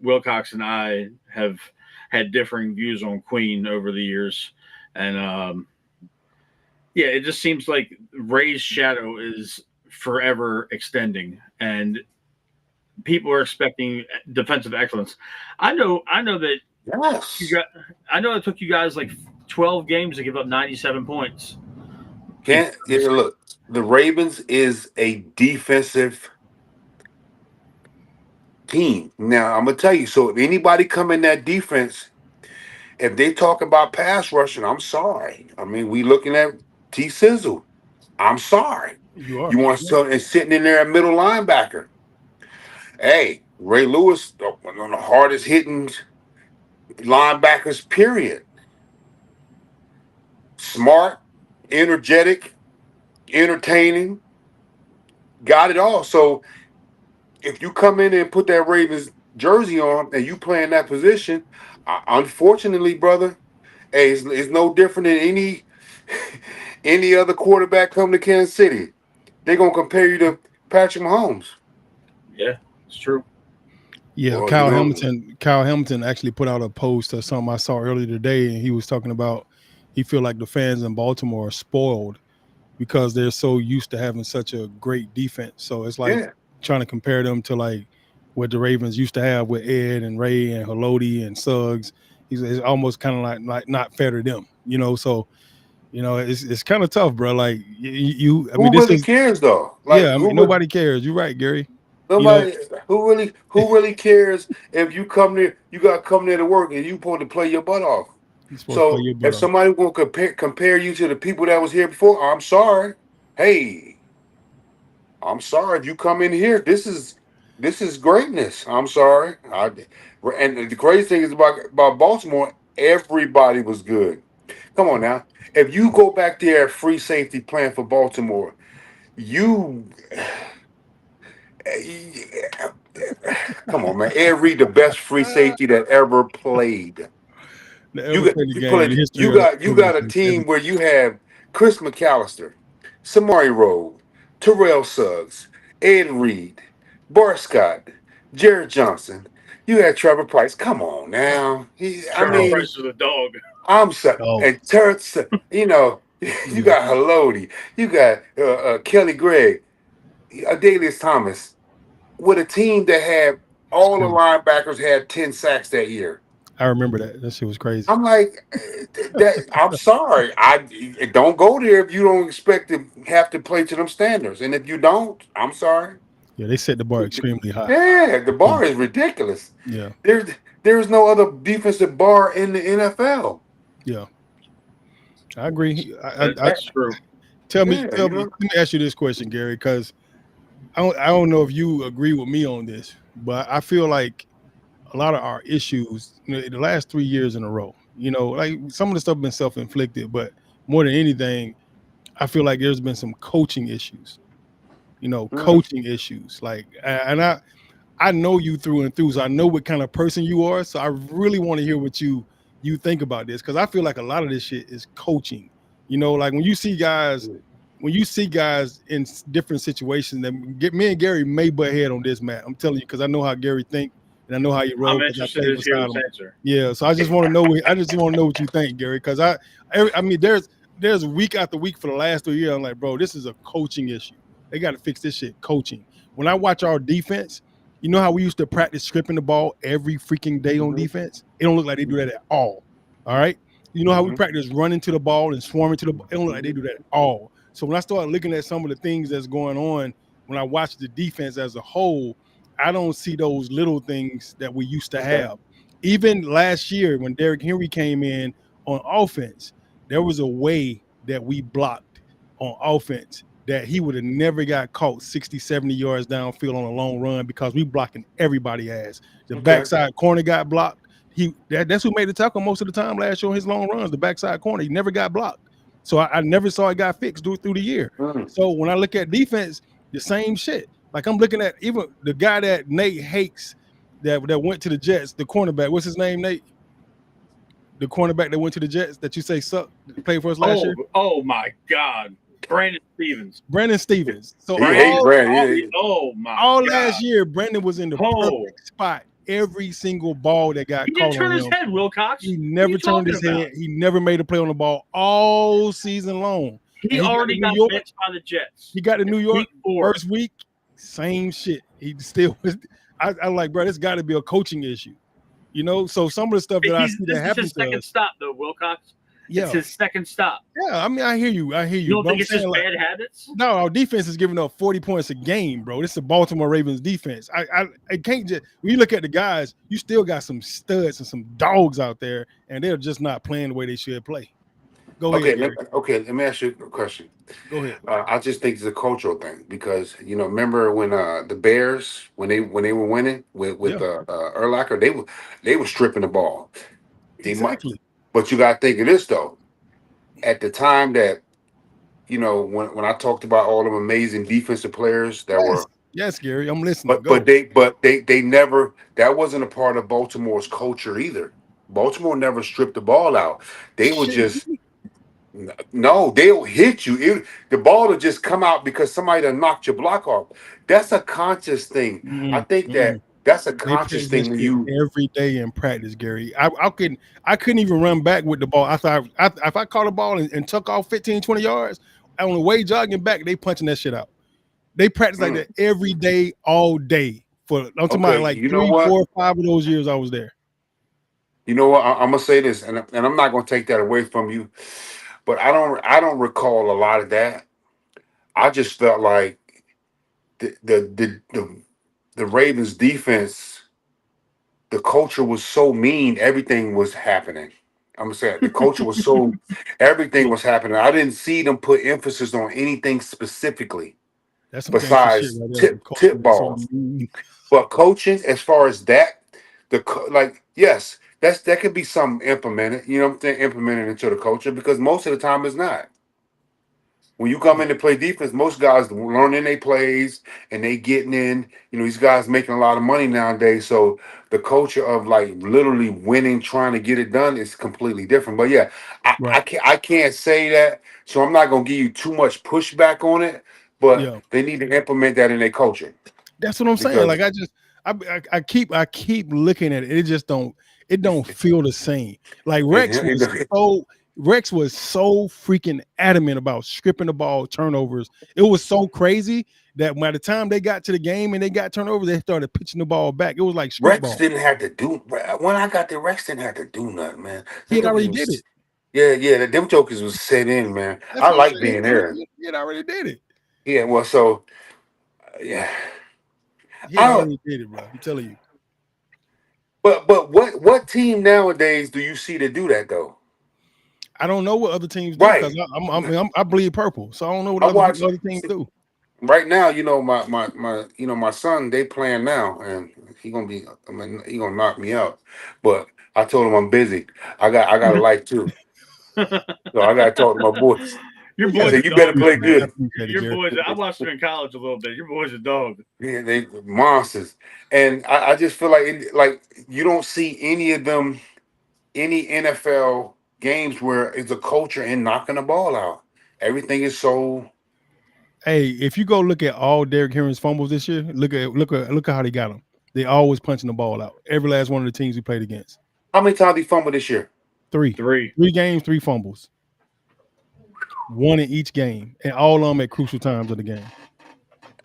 Wilcox and I have had differing views on Queen over the years, and yeah, it just seems like Ray's shadow is forever extending, and people are expecting defensive excellence. I know that Yes. I know it took you guys like 12 games to give up 97 points. Look, the Ravens is a defensive team. Now I'm gonna tell you. So if anybody come in that defense, if they talk about pass rushing, I'm sorry. I mean, we looking at T Sizzle. I'm sorry. You are. You want something sitting in there at middle linebacker? Hey, Ray Lewis, one of the hardest hitting linebackers. Period. Smart, energetic, entertaining, got it all. So if you come in and put that Ravens jersey on and you play in that position, unfortunately, brother, hey, it's no different than any other quarterback come to Kansas City. They're gonna compare you to Patrick Mahomes. Yeah, it's true. Yeah, Well, Kyle Hamilton. Kyle Hamilton actually put out a post or something I saw earlier today, and he was talking about he feel like the fans in Baltimore are spoiled because they're so used to having such a great defense. So it's like yeah. trying to compare them to like what the Ravens used to have with Ed and Ray and Haloti and Suggs. It's almost kind of like not fair to them, you know. So it's kind of tough, bro. Like I mean, Who this really is cares though? Like yeah. I mean, who nobody cares. You're right, Gary. You know, nobody who really cares if you come there, you gotta come there to work and you supposed to play your butt off. you're supposed to play So your butt if off. somebody will compare you to the people that was here before, I'm sorry. Hey, I'm sorry if you come in here. This is greatness. I'm sorry. And the crazy thing is about Baltimore, everybody was good. Come on now. If you go back there at free safety plan for Baltimore, you come on, man. Ed Reed, the best free safety that ever played. The You ever got played the you game, the put history you of got you doing got this a is team every where you have Chris McAllister, Samari Rowe, Terrell Suggs, Ed Reed, Bart Scott, Jared Johnson. You had Trevor Price. Come on now. I Trevor dog. mean, Price was a dog. I'm sorry. Dog. And Terrence, you Yeah. got Haloti, you got Kelly Gregg, Adalius Thomas, with a team that had It's all the crazy. linebackers had 10 sacks that year. I remember that. That shit was crazy. I'm like, that. I'm sorry. I don't go there if you don't expect to have to play to them standards. And if you don't, I'm sorry. Yeah, they set the bar extremely high. Yeah, the bar is ridiculous. Yeah, There's there's no other defensive bar in the NFL. yeah. I agree. That's true. Tell me, Yeah, let me ask you this question, Gary, because I don't know if you agree with me on this, but I feel like a lot of our issues, the last 3 years in a row, like some of the stuff been self-inflicted, but more than anything, I feel like there's been some coaching issues, Mhm. coaching issues. Like, and I know you through and through, so I know what kind of person you are. So I really want to hear what you think about this, because I feel like a lot of this shit is coaching. Like when you see guys in different situations, that get me and Gary may butt head on this, Matt. I'm telling you, because I know how Gary think and I know how you roll I'm because I interested played to hear beside this him. answer. Yeah, so I just want to know. I just want to know what you think, Gary, because I mean, there's week after week for the last 3 years. I'm like, bro, this is a coaching issue. They got to fix this shit. Coaching. When I watch our defense, you know how we used to practice stripping the ball every freaking day on Mhm. defense? It don't look like they do that at all. All right. You know how we Mhm. practice running to the ball and swarming to the ball? It don't look like they Mhm. do that at all. So when I started looking at some of the things that's going on, when I watch the defense as a whole, I don't see those little things that we used to Okay. have. Even last year when Derrick Henry came in on offense, there was a way that we blocked on offense that he would have never got caught 60, 70 yards downfield on a long run because we blocking everybody ass. The Okay. backside corner got blocked. That's who made the tackle most of the time last year on his long runs, the backside corner. He never got blocked. So I never saw it got fixed through the year. Mm. So when I look at defense, the same shit. Like I'm looking at even the guy that Nate hates that went to the Jets, the cornerback. What's his name, Nate? The cornerback that went to the Jets that you say sucked, played for us last year? Oh my God, Brandon Stevens. Brandon Stevens. So He hate Brandon. Oh my all God. last year, Brandon was in the Oh, perfect spot. Every single ball that got he didn't caught turn on his him, head, Wilcox. he What are never you turned talking his about? head. He never made a play on the ball all season long. He And he got to already New got York. benched by the Jets. He got to New York Week 4. first week. Same shit. He still was. I like, bro, it's got to be a coaching issue. You know, so some of the stuff that I see that This is happens his to second us, stop, though, Wilcox. It's yeah, his second stop. yeah. I mean, I hear you, You don't but think I'm it's just saying like, bad habits? no, our defense is giving up 40 points a game, bro. This is the Baltimore Ravens defense. I can't just when you look at the guys, you still got some studs and some dogs out there, and they're just not playing the way they should play. Go ahead, Gary. Let me ask you a question. Go ahead. I just think it's a cultural thing because remember when the Bears when they were winning with Yeah, Urlacher, they were stripping the ball. They might, exactly. but you got to think of this though. At the time that when I talked about all them amazing defensive players that Yes, were, yes, Gary. I'm listening. but Go. they never, that wasn't a part of Baltimore's culture either. Baltimore never stripped the ball out. They would Shit. just no, they'll hit you. The ball will just come out because somebody done knocked your block off. That's a conscious thing. I Mm-mm, think mm-mm. that's a They conscious practice thing when shit you. every day in practice, Gary. I couldn't even run back with the ball. I thought if I caught a ball and took off 15, 20 yards, on the way jogging back, they punching that shit out. They practice like Mm, that every day, all day. I'm talking okay, about like you know 3, what? 4, 5 of those years I was there. You know what? I'm gonna say this, and I'm not gonna take that away from you, but I don't recall a lot of that. I just felt like the Ravens defense, the culture was so mean, everything was happening. I'm gonna say it. The culture was so everything Yeah, was happening. I didn't see them put emphasis on anything specifically that's some gangster shit besides right there. The tip culture was so balls. mean. But coaching, as far as that, like yes, that could be something implemented. You know what I'm saying? Implemented into the culture because most of the time it's not. When you come Yeah, in to play defense, most guys learning their plays and they getting in. These guys making a lot of money nowadays. So the culture of like literally winning, trying to get it done is completely different. But yeah, right. I can't say that. So I'm not gonna give you too much pushback on it. But Yeah. they need to implement that in their culture That's what I'm saying. Like because I keep looking at it. It don't feel the same. Like it, Rex was so freaking adamant about stripping the ball, turnovers. It was so crazy that by the time they got to the game and they got turnovers, they started pitching the ball back. It was like street Rex ball. didn't have to do when I got there. Rex didn't have to do nothing, man. He Them had jokers already did was, it. yeah. Them jokers was set in, man. That's I what I'm like saying. being there. He had already did it. Yeah, well, so yeah, He I had don't. already did it, bro. I'm telling you. But what team nowadays do you see to do that though? I don't know what other teams do because Right. I bleed purple, so I don't know what I other watch other teams do. right now. My son. They playing now, and he gonna be. I mean, he gonna knock me out. But I told him I'm busy. I got a life too, so I gotta talk to my boys. Your I Yeah, boy's said a you I better dog, play though, appreciate it. I man. good. appreciate it, Your Gary. boys. I watched you in college a little bit. Your boy's a dog. Yeah, they monsters, and I just feel like like you don't see any of them any NFL games where it's a culture in knocking the ball out. Everything is so. Hey, if you go look at all Derrick Henry's fumbles this year, look at how they got them. They always punching the ball out. Every last one of the teams he played against. How many times he fumbled this year? Three, Three. three games, three fumbles, one in each game, and all of them at crucial times of the game.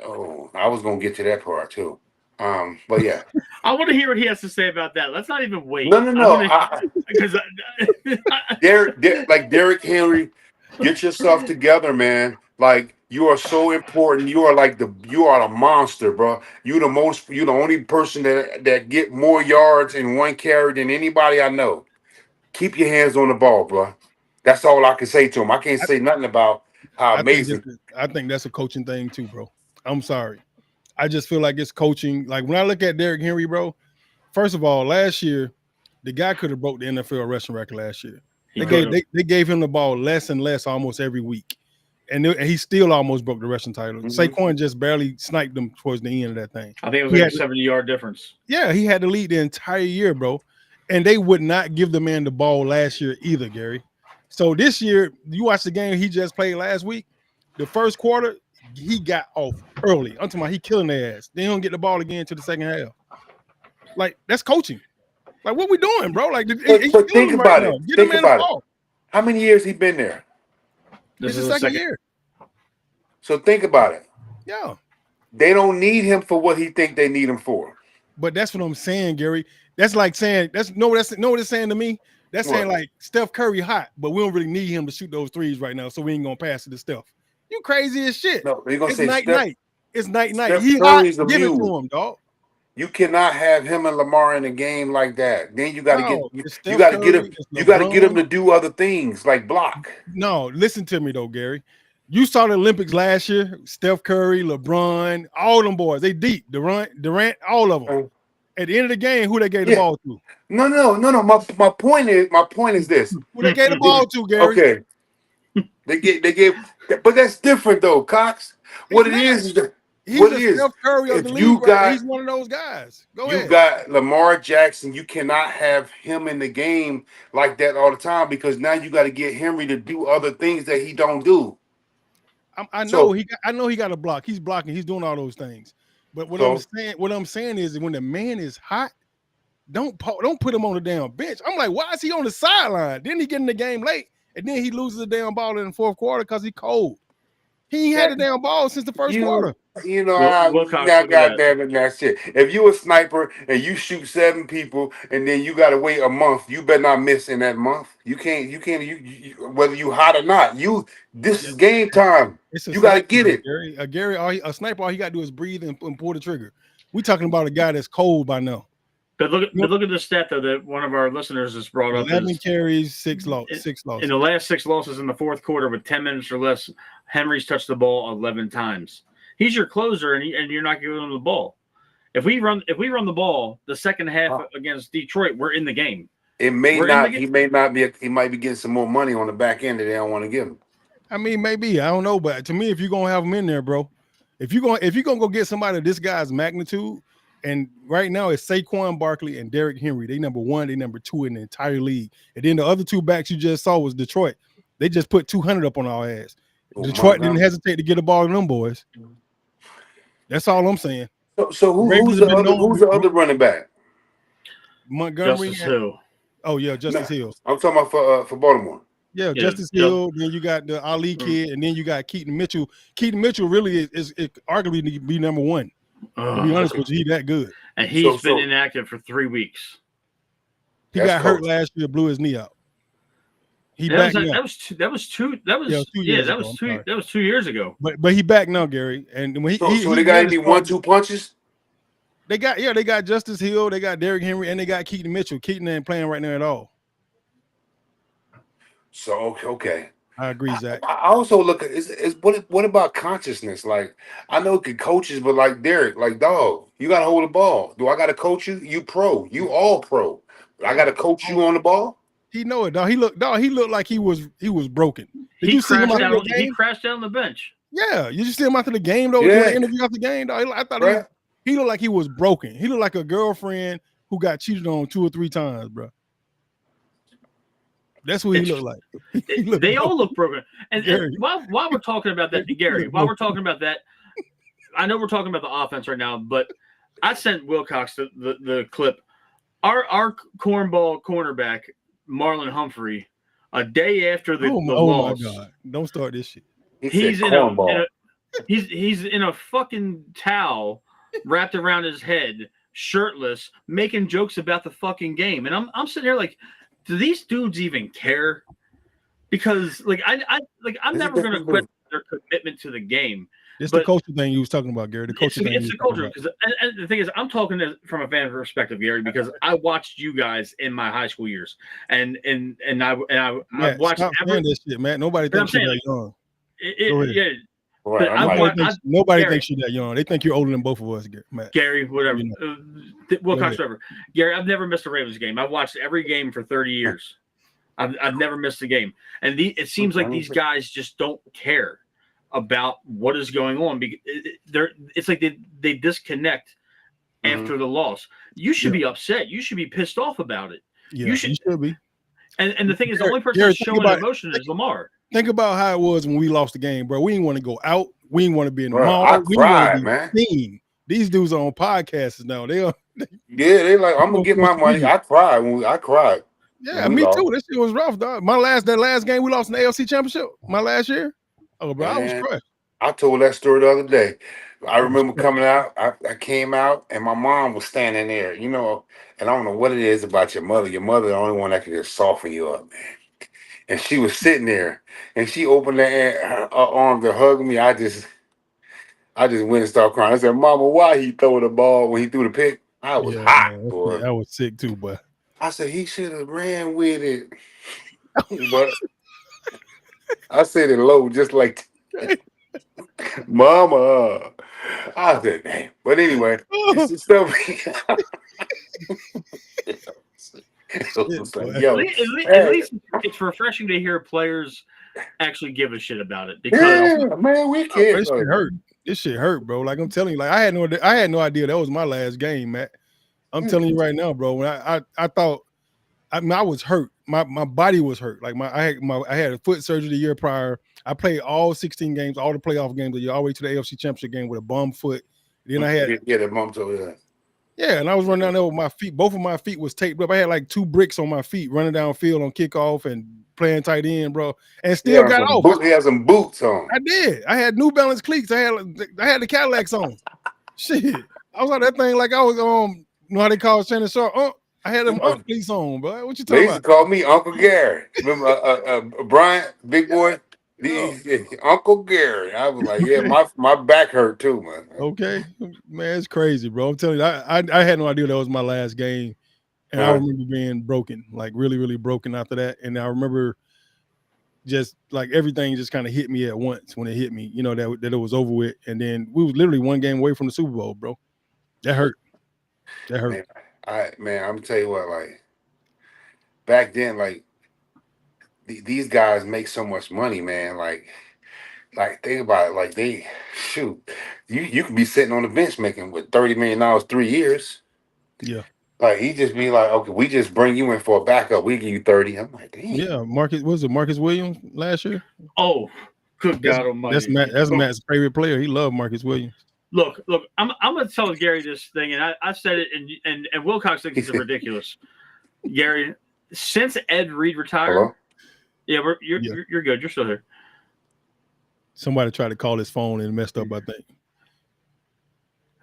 Oh, I was gonna get to that part too. But yeah, I want to hear what he has to say about that. Let's not even wait. no, no, I no. want to because Derrick Henry, get yourself together, man. Like you are so important. You are a monster, bro. You're the only person that get more yards in one carry than anybody I know. Keep your hands on the ball, bro. That's all I can say to him. I can't I, say nothing about how amazing. I think that's a coaching thing too, bro. I'm sorry. I just feel like it's coaching. Like when I look at Derrick Henry, bro. First of all, last year the guy could have broke the NFL rushing record last year. he They could gave have. they gave him the ball less and less almost every week, and he still almost broke the rushing title. Mhm. Saquon just barely sniped them towards the end of that thing. I think it was He like had a 70-yard difference. he had to lead the entire year, bro, and they would not give the man the ball last year either, Gary. So this year, you watch the game he just played last week. The first quarter, he got off early. I'm talking about he killing their ass. They don't get the ball again to the second half. Like that's coaching. Like what we doing, bro? Like he's But killing think them right about now. it. Get the Think man the about it. ball. How many years he been there? This It's is the the second second. year. So think about it. Yeah. They don't need him for what he think they need him for. But that's what I'm saying, Gary. That's like saying know what it's saying to me. That's saying What? like Steph Curry hot, but we don't really need him to shoot those threes right now, so we ain't gonna pass it to Steph. You crazy as shit. No, you're gonna It's say night night. It's night night. Steph He hot. Curry's a Give it to mule. him, dog. You cannot have him and Lamar in a game like that. Then you got to get No, it's you Steph got to get Curry. him. It's You got to get him LeBron. to do other things like block. No, listen to me though, Gary. You saw the Olympics last year. Steph Curry, LeBron, all them boys. They deep. Durant, all of them. At the end of the game, who they gave the Yeah. ball to? No. My point is this. Who they gave the ball to, Gary? Okay. They gave, but that's different though, Cox. What it not. is that He's what a it is. Steph Curry of If the you league, right? got He's one of those guys. Go you ahead. got Lamar Jackson, you cannot have him in the game like that all the time because now you got to get Henry to do other things that he don't do. I So know he got a block. He's blocking. He's doing all those things. But what I'm saying is when the man is hot, don't put him on the damn bench. I'm like, why is he on the sideline? Then he get in the game late, and then he loses the damn ball in the fourth quarter because he cold. He ain't had the damn ball since the first quarter. Wilcox, now look at that. goddamn it, that's it. If you a sniper and you shoot 7 people and then you gotta wait a month, you better not miss in that month. You can't whether you hot or not. This is game time. It's You gotta get it. Gary, a sniper, all he got to do is breathe and pull the trigger. We talking about a guy that's cold by now. But look at the stat though that one of our listeners has brought up. 11 carries, 6 losses. In the last 6 losses in the fourth quarter with 10 minutes or less, Henry's touched the ball 11 times. He's your closer, and you're not giving him the ball. If we run the ball the second half against Detroit, we're in the game. He might be getting some more money on the back end that they don't want to give him. I mean, maybe. I don't know, but to me, if you're gonna have him in there, bro, if you're gonna go get somebody of this guy's magnitude, and right now it's Saquon Barkley and Derrick Henry. They number 1, they number 2 in the entire league. And then the other 2 backs you just saw was Detroit. They just put 200 up on our ass. Detroit didn't hesitate to get the ball to them boys. That's all I'm saying. So who's the other running back? Montgomery. Justice Hill. Oh yeah, Justice Hill. I'm talking about for Baltimore. Yeah, Justice Hill. Then you got the Ali kid, and then you got Keaton Mitchell. Keaton Mitchell really is arguably to be number 1. To be honest with you, he's that good. And he's been inactive for 3 weeks. He got hurt last year, blew his knee out. That was 2 years ago. But he back now, Gary. And when so they got any 1-2 punches? They got Justice Hill, they got Derrick Henry, and they got Keaton Mitchell. Keaton ain't playing right now at all. So okay. I agree, Zach. I also look at what about consciousness? Like I know good coaches, but like Derek, like dog, you gotta hold the ball. Do I gotta coach you? You pro. You all pro. I gotta coach you on the ball. He know it, dog. He looked like he was broken. Did you see him after the game? He crashed down the bench. Yeah, you just see him after the game though. Yeah. Doing the interview after the game, dog. I thought he looked like he was broken. He looked like a girlfriend who got cheated on 2 or 3 times, bro. That's what he looked like. They all look broken. And while we're talking about that, Gary, I know we're talking about the offense right now, but I sent Wilcox the clip. Our cornball cornerback, Marlon Humphrey, a day after the loss. Oh my God! Don't start this shit. He's in a fucking towel wrapped around his head, shirtless, making jokes about the fucking game, and I'm sitting here like, do these dudes even care? Because I'm never going to question their commitment to the game. It's the culture thing you was talking about, Gary. It's the culture. And the thing is, I'm talking from a fan perspective, Gary, because I watched you guys in my high school years, and I watched this shit, man. Nobody thinks you're that young. Yeah. Right, nobody thinks you're that young. They think you're older than both of us, Matt. Gary, whatever. Wilcox, whatever. Gary, I've never missed a Ravens game. I've watched every game for 30 years. I've never missed a game. And it seems like these guys just don't care about what is going on. It's like they disconnect after the loss. You should be upset. You should be pissed off about it. Yeah, you should be. And the thing is, the only person that's showing emotion is Lamar. Think about how it was when we lost the game, bro. We didn't want to go out. We didn't want to be in the mall. I cried, man. Seen. These dudes are on podcasts now. They like, I'm gonna get my money. I cried. Yeah, me too. That shit was rough, dog. That last game we lost in the AFC Championship, my last year. Oh, bro, I was crushed. I told that story the other day. I remember coming out. I came out, and my mom was standing there. You know, and I don't know what it is about your mother. Your mother, the only one that can just soften you up, man. And she was sitting there, and she opened her arms to hug me. I just went and started crying. I said, "Mama, why he throw the ball when he threw the pick?" I was Yeah, hot, man. boy. I was sick too, but I said he should have ran with it, but I said it low, just like Mama. I said, "Damn." But anyway, it's just stuff. It shit, was like, boy. At yo, least, at hey, least it's refreshing to hear players actually give a shit about it because yeah, man, we Oh, bro, can't. this shit hurt. This shit hurt, bro. Like I'm telling you, like I had no idea that was my last game, Matt. I'm telling you right now, bro. When I thought, I mean, I was hurt. My body was hurt. Like I had a foot surgery the year prior. I played all 16 games, all the playoff games, all the way to the AFC Championship game with a bum foot. Then I had Yeah, that mom told you. yeah, and I was running down there with my feet. Both of my feet was taped up. I had like 2 bricks on my feet running downfield on kickoff and playing tight end, bro, and still got off. He had some boots on. I did. I had New Balance cleats. I had the Cadillacs on. Shit, I was on that thing like I was you know how they call Shannon Sharp? I had them cleats on, bro. What you They talking used to about? call me Uncle Gary. Remember Brian, big boy? Yeah. Uncle Gary. I was like, yeah, Okay. my back hurt too, man. Okay, man, it's crazy, bro. I'm telling you, I had no idea that was my last game, and I remember being broken, like really, really broken after that. And I remember just like everything just kind of hit me at once when it hit me, you know, that it was over with. And then we was literally 1 game away from the Super Bowl, bro. That hurt. That hurt. Man, I'm tell you what, like back then, like these guys make so much money, man. Like think about it, like they shoot, you could be sitting on the bench making with $30 million 3 years. Yeah. Like he just be like, okay, we just bring you in for a backup. We give you 30. I'm like, damn. Yeah. Marcus Williams last year? oh, good God Almighty! That's Matt's favorite player. He loved Marcus Williams. Look, I'm going to tell Gary this thing, and I said it, and Wilcox thinks it's ridiculous. Gary, since Ed Reed retired, Hello? yeah, you're good. You're still here. Somebody tried to call his phone and messed up, I think.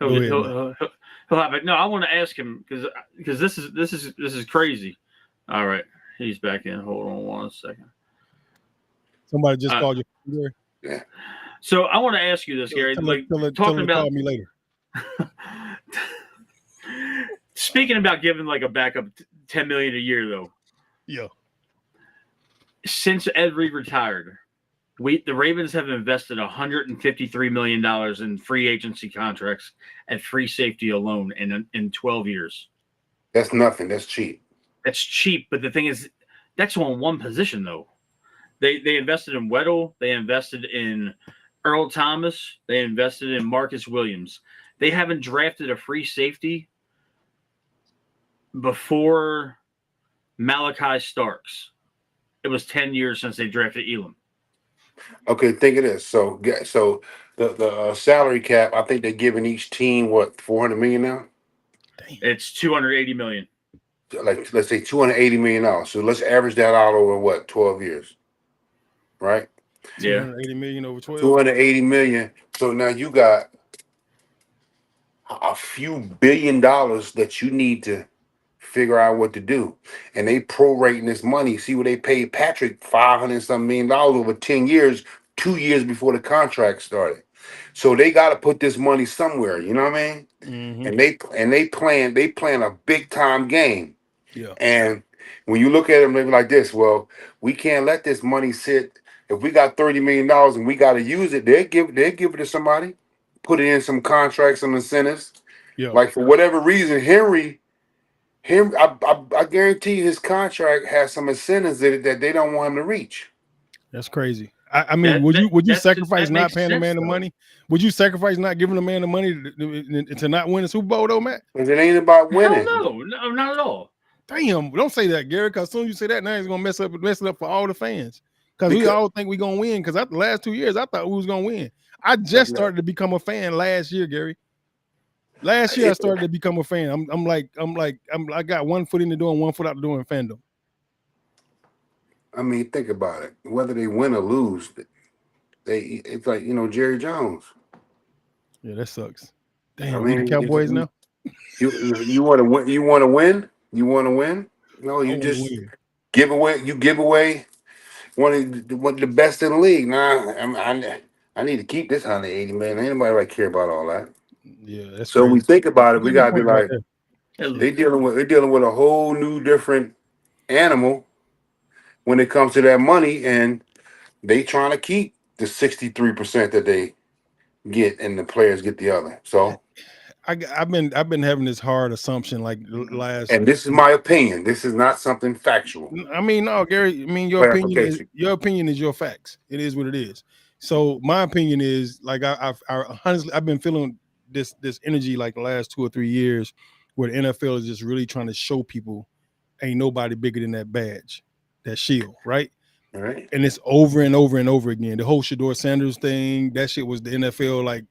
He'll have it. No, I want to ask him because this is crazy. All right, he's back in. Hold on 1 second. Somebody just called you. Gary? Yeah. So I want to ask you this, Gary. Tell Talking about call me later. Speaking about giving like a backup $10 million a year, though. Yeah. Since Ed Reed retired, the Ravens have invested $153 million in free agency contracts and free safety alone in 12 years. That's nothing. That's cheap. That's cheap, but the thing is, that's on one position though. They invested in Weddle, they invested in Earl Thomas, they invested in Marcus Williams. They haven't drafted a free safety before Malachi Starks. It was 10 years since they drafted Elam. Okay, think of this. So the salary cap, I think they're giving each team what, $400 million now. It's $280 million. Like let's say $280 million. So let's average that out over what, 12 years, right? Yeah, $280 million over 12. $280 million. So now you got a few $billion that you need to figure out what to do, and they prorating this money. See what they paid Patrick $500 some million over 10 years, 2 years before the contract started. So they got to put this money somewhere. You know what I mean? Mm-hmm. And they plan a big time game. Yeah. And when you look at them, they be like this. Well, we can't let this money sit. If we got $30 million and we got to use it, they give it to somebody, put it in some contracts, some incentives. Yeah. Like for whatever reason, I guarantee his contract has some incentives in it that they don't want him to reach. That's crazy. I mean, would you sacrifice not paying the man the though. money? Would you sacrifice not giving the man the money to not win the Super Bowl though, Matt? Because it ain't about winning. No, not at all. Damn, don't say that, Gary, because as soon as you say that, now it's gonna mess it up for all the fans. Because we all think we're gonna win. Because after the last 2 years, I thought we was gonna win. I just started to become a fan last year, Gary. Last year I started to become a fan. I got 1 foot in the door and 1 foot out the door in fandom. I mean, think about it. Whether they win or lose, it's like Jerry Jones. Yeah, that sucks. I Damn, we the mean, Cowboys now. you want to win. You want to win. You want to win. No, I you want to just win. give away. You give away one of the best in the league. Nah, I need to keep this 180 man. Ain't nobody like care about all that. Yeah, that's So when we crazy. think about it, You we got a gotta be point right like there. they're dealing with a whole new different animal when it comes to that money, and they trying to keep the 63% that they get, and the players get the other. So, I've been having this hard assumption like last. and this is my opinion. This is not something factual. I mean, no, Gary. I mean, Clarification. your opinion is your facts. It is what it is. So my opinion is like I honestly I've been feeling this energy like the last 2 or 3 years where the NFL is just really trying to show people ain't nobody bigger than that badge, that shield, right? All right. And it's over and over and over again. The whole Shador Sanders thing, that shit was the NFL like,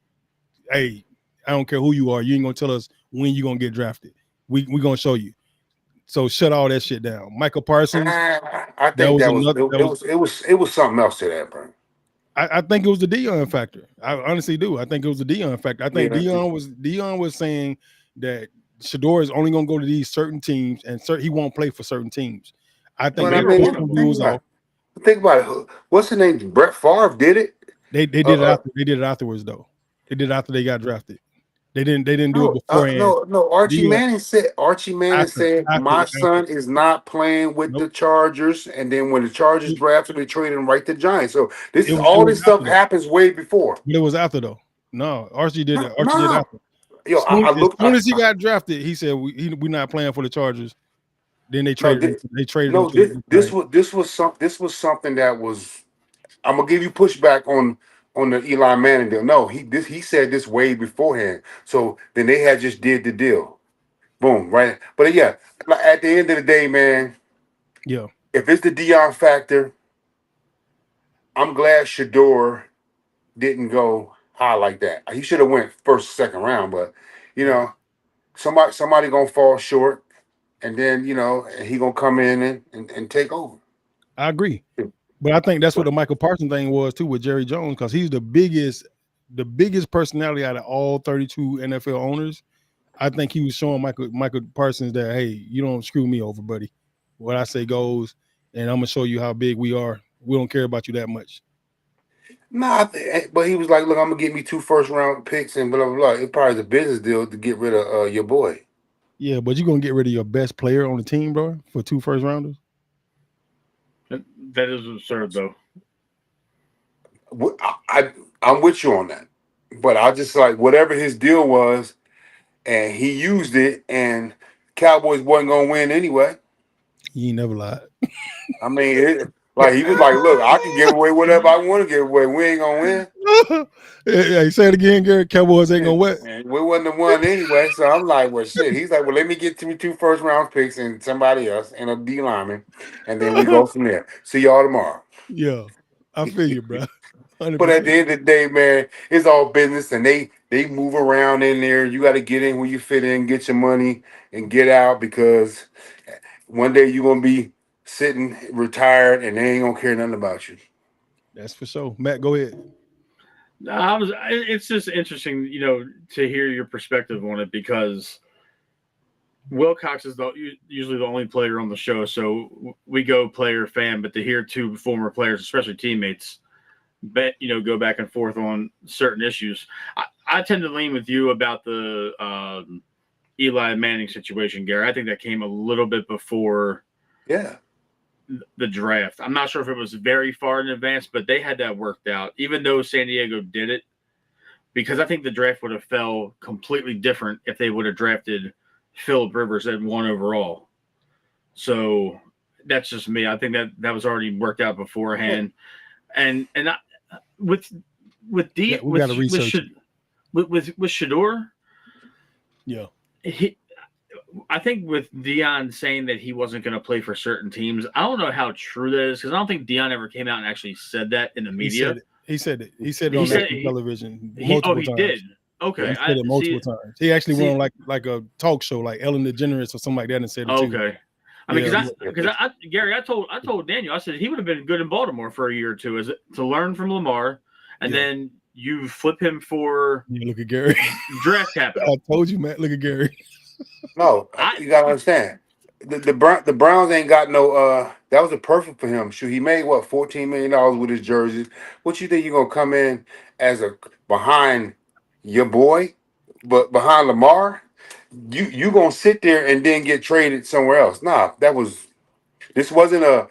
hey, I don't care who you are, you ain't gonna tell us when you gonna get drafted. We gonna show you. So shut all that shit down. Michael Parsons, I that think was that was another. That was. it was something else to that, bro. I think it was the Dion factor. I honestly do. I think it was the Dion factor. I think Yeah. Dion was saying that Shador is only going to go to these certain teams, and he won't play for certain teams. I think But they I pulled mean, some rules off. think about it. What's his name? Brett Favre did it. They did it after. They did it afterwards though. They did it after they got drafted. They didn't do it beforehand. No. Archie Dion, Manning said my after. son is not playing with Nope. the Chargers, and then when the Chargers drafted, they traded him right to Giants. So It all was this after stuff though. happens way before. But it was after though. No, Archie did it. Archie did it No, after. yo, As soon as he got drafted, he said we're not playing for the Chargers. Then they no, traded him. They traded him no. to the Giants. This was something that was. I'm gonna give you pushback on the Eli Manning deal. No, he said this way beforehand. So then they had just did the deal. Boom, right? But yeah, like, at the end of the day, man, Yeah. if it's the Dion factor, I'm glad Shador didn't go high like that. He should have went first, second round, but somebody gonna fall short, and then he gonna come in and take over. I agree. But I think that's what the Michael Parsons thing was too with Jerry Jones, because he's the biggest personality out of all 32 NFL owners. I think he was showing Michael Parsons that, hey, you don't screw me over, buddy. What I say goes, and I'm gonna show you how big we are. We don't care about you that much. Nah, but he was like, "Look, I'm gonna get me 2 first-round picks and blah blah blah." It probably is a business deal to get rid of your boy. Yeah, but you're gonna get rid of your best player on the team, bro, for 2 first rounders. That is absurd, though. I'm with you on that, but I just like whatever his deal was, and he used it, and Cowboys wasn't gonna win anyway. He ain't never lied. I mean, like he was like, "Look, I can give away whatever I want to give away. We ain't gonna win." Yeah, say it again, Gary. Cowboys ain't gonna win. And we wasn't the one anyway. So I'm like, "Well, shit." He's like, "Well, let me get me 2 first-round picks and somebody else and a D lineman, and then we go from there. See y'all tomorrow." Yeah, I feel you, bro. 100%. But at the end of the day, man, it's all business, and they move around in there. You got to get in when you fit in, get your money, and get out, because one day you're gonna be sitting retired, and they ain't gonna care nothing about you. That's for sure. Matt, go ahead. It's just interesting, to hear your perspective on it, because Wilcox is usually the only player on the show, so we go player fan. But to hear 2 former players, especially teammates, go back and forth on certain issues, I tend to lean with you about the Eli Manning situation, Gary. I think that came a little bit before the draft. I'm not sure if it was very far in advance, but they had that worked out, even though San Diego did it, because I think the draft would have fell completely different if they would have drafted Phillip Rivers at 1 overall. So that's just me. I think that was already worked out beforehand. And with Shador, yeah, I think with Dion saying that he wasn't going to play for certain teams, I don't know how true that is, because I don't think Dion ever came out and actually said that in the media. He said it. He said it on national television multiple times. He did. Okay, yeah, he said it multiple times. He actually went on like a talk show, like Ellen DeGeneres or something like that, and said it too. Okay. I mean, because Gary, I told Daniel, I said he would have been good in Baltimore for a year or two, to learn from Lamar, and then you flip him for look at Gary. draft capital. I told you, Matt. Look at Gary. No, you gotta understand. The Browns ain't got no. That was a perfect for him. Shoot, he made what $14 million with his jerseys. What you think you're gonna come in as a behind your boy, but behind Lamar? You gonna sit there and then get traded somewhere else? Nah, this wasn't an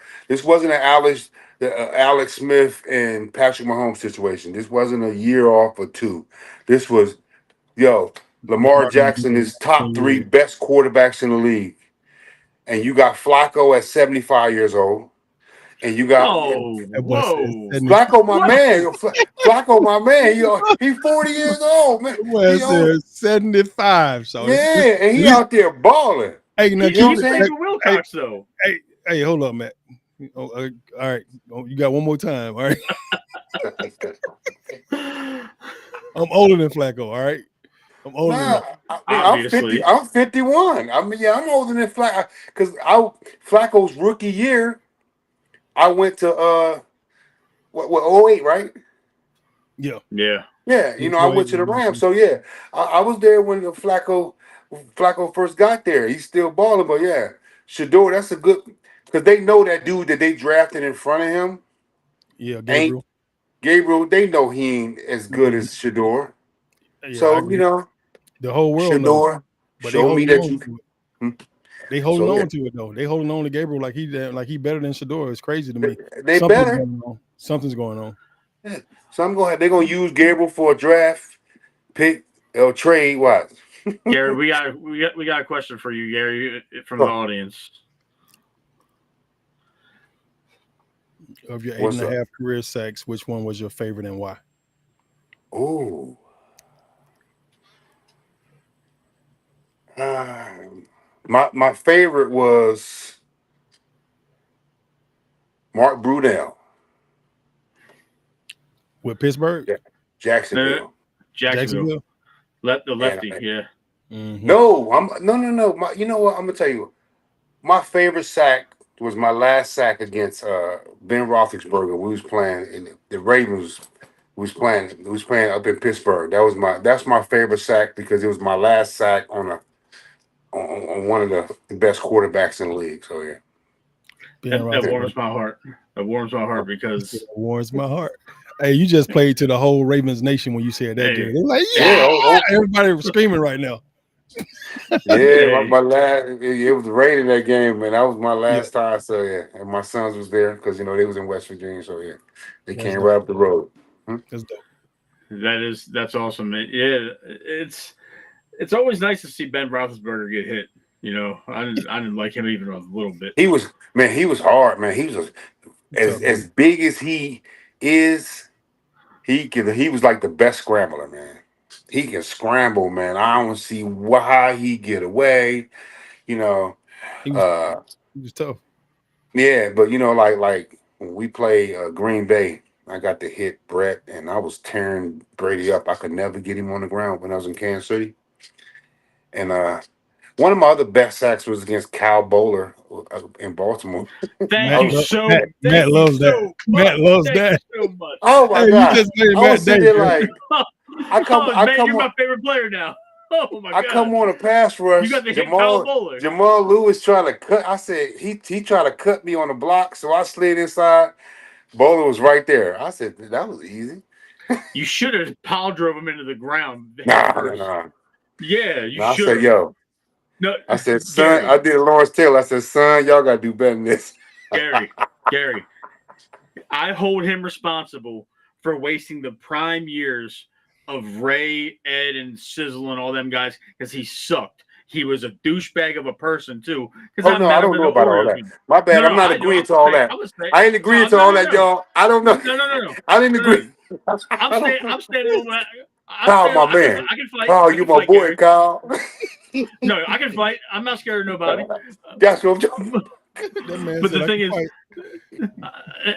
Alex Smith and Patrick Mahomes situation. This wasn't a year off or two. This was Lamar Jackson is top 3 best quarterbacks in the league, and you got Flacco at 75 years old, and you got whoa, Flacco, my man. Flacco, my man. He's 40 years old, man. Well, said 75. So yeah, and he out there balling. Hey, now, he played with Wilcox though. Hey, hold up, Matt. Oh, all right, you got one more time. All right. I'm older than Flacco. All right. I'm older. I'm 50. I'm 51. I mean, I'm older than Flacco because Flacco's rookie year, I went to 08, right? Yeah. I went to the Rams. So yeah, I was there when Flacco first got there. He's still balling, but yeah, Shador. That's a good because they know that dude that they drafted in front of him. Yeah, Gabriel. They know he ain't as good as Shador. Yeah, so the whole world Shador, knows. But show me that you. They holding on to it though. They holding on to Gabriel like he better than Shador. It's crazy to me. Something's going on. Yeah. So they're gonna use Gabriel for a draft pick or trade. What? Gary, we got a question for you, Gary, from the audience. Of your 8.5 career sacks, which one was your favorite and why? Oh. My favorite was Mark Brunell with Pittsburgh, Jacksonville. The lefty, yeah. Mm-hmm. No. You know what? I'm gonna tell you. My favorite sack was my last sack against Ben Roethlisberger. We was playing in the Ravens. We was playing up in Pittsburgh. That's my favorite sack because it was my last sack on one of the best quarterbacks in the league. So yeah. That warms my heart. That warms my heart because it warms my heart. Hey, you just played to the whole Ravens nation when you said that. They're like, everybody was screaming right now. Yeah, my last. It was raining that game, man. That was my last time. So yeah, and my sons was there because they was in West Virginia. So yeah, they came right up the road. That's dope. That's awesome, man. Yeah, it's always nice to see Ben Roethlisberger get hit. I didn't like him even a little bit. He was hard, man. He was as big as he is. He was like the best scrambler, man. He can scramble, man. I don't see why he get away. He was tough. Yeah, but like when we play Green Bay, I got to hit Brett, and I was tearing Brady up. I could never get him on the ground when I was in Kansas City. And one of my other best sacks was against Kyle Bowler in Baltimore. Thank you so much. Matt loves that. Matt loves that. So much. Oh my God! You just made I was sitting there like, you're my favorite player now. Oh my God! I come on a pass rush. You got to hit Kyle Bowler. Jamal Lewis trying to cut. I said he tried to cut me on the block, so I slid inside. Bowler was right there. I said that was easy. You should have pile drove him into the ground. Nah. Yeah, you should. I said, yo. No, I said, son. Gary. I did Lawrence Taylor. I said, son, y'all gotta do better than this. Gary, I hold him responsible for wasting the prime years of Ray, Ed, and Sizzle and all them guys because he sucked. He was a douchebag of a person too. I don't know about all that. My bad. I'm not agreeing to all that. I ain't agreeing to all that, y'all. I don't know. No. I didn't agree. I'm standing over. Kyle, my man. I can fight. Kyle, you my boy, Gary. Kyle. No, I can fight. I'm not scared of nobody. That's what I'm talking about. But the thing is,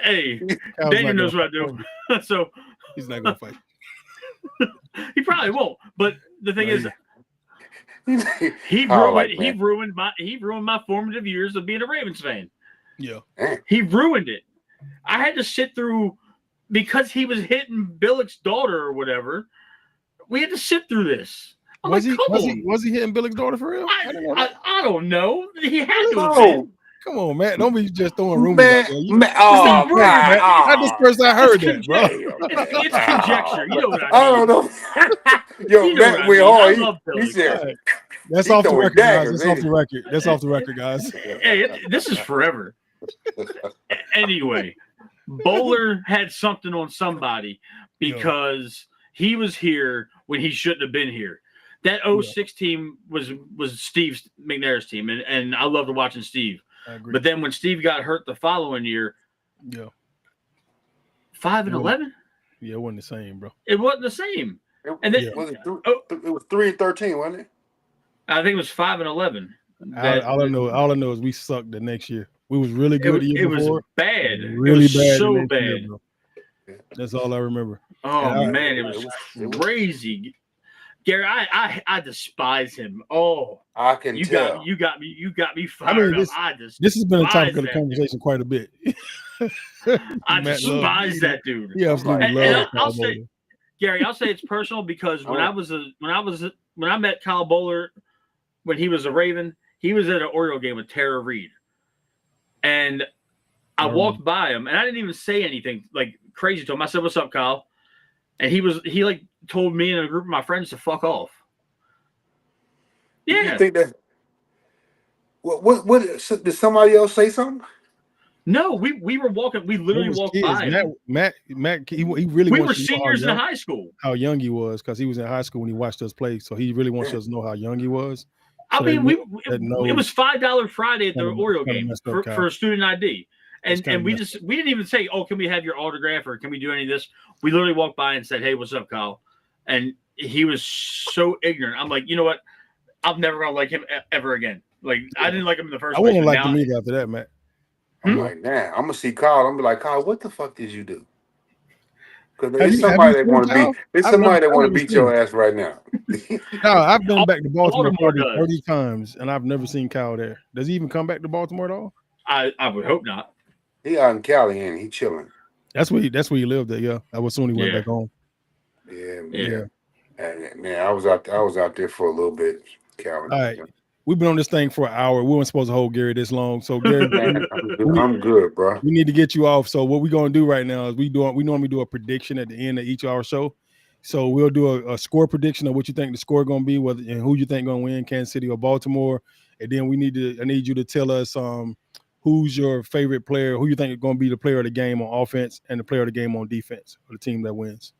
hey, Daniel knows what I do. So he's not gonna fight. He probably won't. But the thing is, he ruined my formative years of being a Ravens fan. Yeah, he ruined it. I had to sit through because he was hitting Billick's daughter or whatever, we had to sit through this. Was he hitting Billick's daughter for real? I don't know. He had to have No. been. Come on, Matt. Don't be just throwing rumors out there. Oh, rumor, God. man. I just first I heard that, bro. It's conjecture. You know what I mean? I don't know. Yo, You know Matt what I went mean. I hard. love He Billick. said, That's he off the throwing record, guys. daggers, That's off ain't the record. That's off the record, guys. Hey, this is forever. Anyway, Bowler had something on somebody because he was here when he shouldn't have been here. That 06 team was Steve McNair's team, and I loved watching Steve. I agree. But then when Steve got hurt the following year, 5-11. Yeah, it wasn't the same, bro. It wasn't the same. It was 3-13, wasn't it? I think it was 5-11. All I know is we sucked the next year. We was really good the year before. It was bad. Really bad. So bad. Year, bro. That's all I remember. Oh man, it was crazy. Gary, I despise him. Oh, I can tell. You got me fired up. This has been a topic of the conversation quite a bit. I despise that dude. Yeah, absolutely. I'll say, Gary, I'll say it's personal because when I met Kyle Bowler when he was a Raven, he was at an Oriole game with Tara Reid, and I walked by him and I didn't even say anything like crazy to him. I said, "What's up, Kyle?" And he like told me and a group of my friends to fuck off. Yeah. You think that? What did somebody else say something? No, we were walking. We literally walked by him. Matt, he really. We were seniors in high school. How young he was, because he was in high school when he watched us play. So he really wants us to know how young he was. So I mean, it was $5 Friday at the Oriole game for a student ID, and we didn't even say, "Oh, can we have your autograph or can we do any of this?" We literally walked by and said, "Hey, what's up, Kyle?" And he was so ignorant. I'm like, you know what? I'm never gonna like him ever again. Like I didn't like him in the first place. I wouldn't like him either after that, Matt. I'm like, damn, I'm gonna see Kyle. I'm gonna be like, Kyle, what the fuck did you do? Because there's somebody that want to beat. There's somebody that want to beat your ass right now. No, I've been back to Baltimore 30 times, and I've never seen Kyle there. Does he even come back to Baltimore at all? I would hope not. He out in Cali and he chilling. That's where he lived at. Yeah, I was soon he went back home. Yeah. And, man, I was out there for a little bit, Cali. All right. We've been on this thing for an hour. We weren't supposed to hold Gary this long. So Gary, I'm good, bro. We need to get you off. So what we're gonna do right now is we normally do a prediction at the end of each of our show. So we'll do a score prediction of what you think the score gonna be, whether and who you think gonna win, Kansas City or Baltimore. And then I need you to tell us who's your favorite player, who you think is gonna be the player of the game on offense and the player of the game on defense, or the team that wins,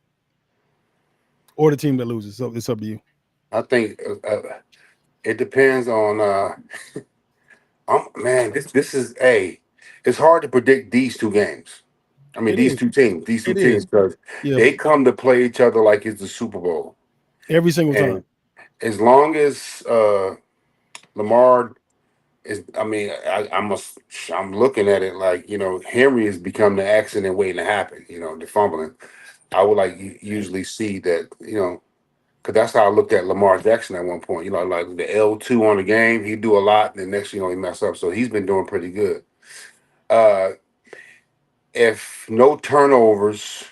or the team that loses. So it's up to you. I think. It depends on man, this is it's hard to predict these two games. I mean, these two teams, because they come to play each other like it's the Super Bowl. Every single time. As long as Lamar is, I mean, I'm looking at it like, Henry has become the accident waiting to happen, the fumbling. I would usually see that, because that's how I looked at Lamar Jackson at one point. Like the L2 on the game, he'd do a lot, and the next thing he mess up. So he's been doing pretty good. If no turnovers,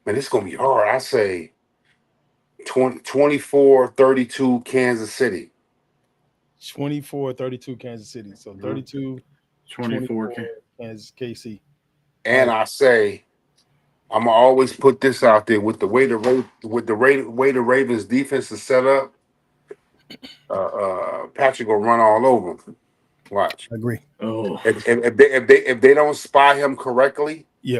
man, it's going to be hard. I say 24-32 Kansas City. 24-32 Kansas City. So 32-24 Kansas KC. And I say, I'm gonna always put this out there with the way the Ravens defense is set up. Patrick will run all over him. Watch. I agree. Oh, if they don't spy him correctly, he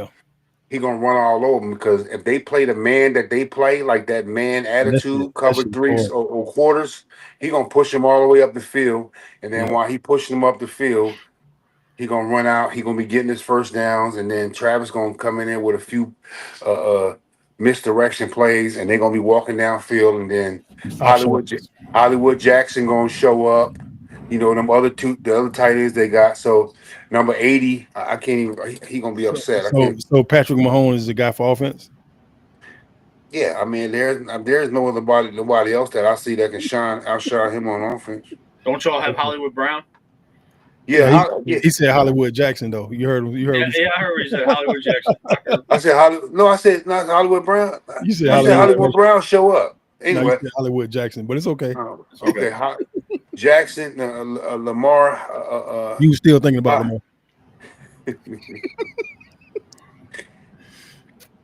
gonna run all over him, because if they play the man that they play, like that man attitude, cover threes or quarters, he gonna push him all the way up the field, and then while he pushing him up the field, he gonna run out. He gonna be getting his first downs, and then Travis gonna come in there with a few misdirection plays, and they're gonna be walking downfield, and then Hollywood Jackson gonna show up. The other tight ends they got. So number 80, I can't even. He gonna be upset. So Patrick Mahomes is the guy for offense. Yeah, I mean there's nobody else that I see that can outshine him on offense. Don't y'all have Hollywood Brown? Yeah, he said Hollywood Jackson though. You heard him. You heard Yeah, him. yeah, I heard what you said. Hollywood Jackson. I heard. I said Hollywood. No, I said not Hollywood Brown. You said I said Hollywood. Hollywood Brown show up. No, you Anyway, said Hollywood Jackson, but it's okay. It's okay. okay. Jackson, Lamar. You were still thinking about Lamar.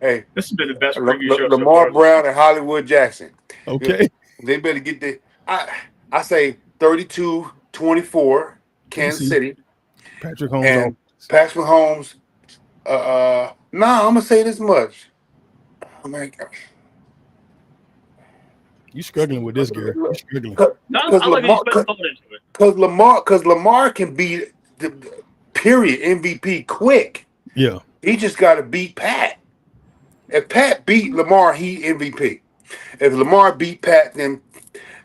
Hey, this has been the best preview show. Lamar Brown and Hollywood Jackson. Okay. They better get the. I say 32-24, Kansas City. Patrick Holmes. And Patrick Mahomes. I'm gonna say this much. Oh my God. You struggling with this, Gary? You struggling? Because Lamar can beat the period MVP quick. Yeah. He just got to beat Pat. If Pat beat Lamar, he MVP. If Lamar beat Pat, then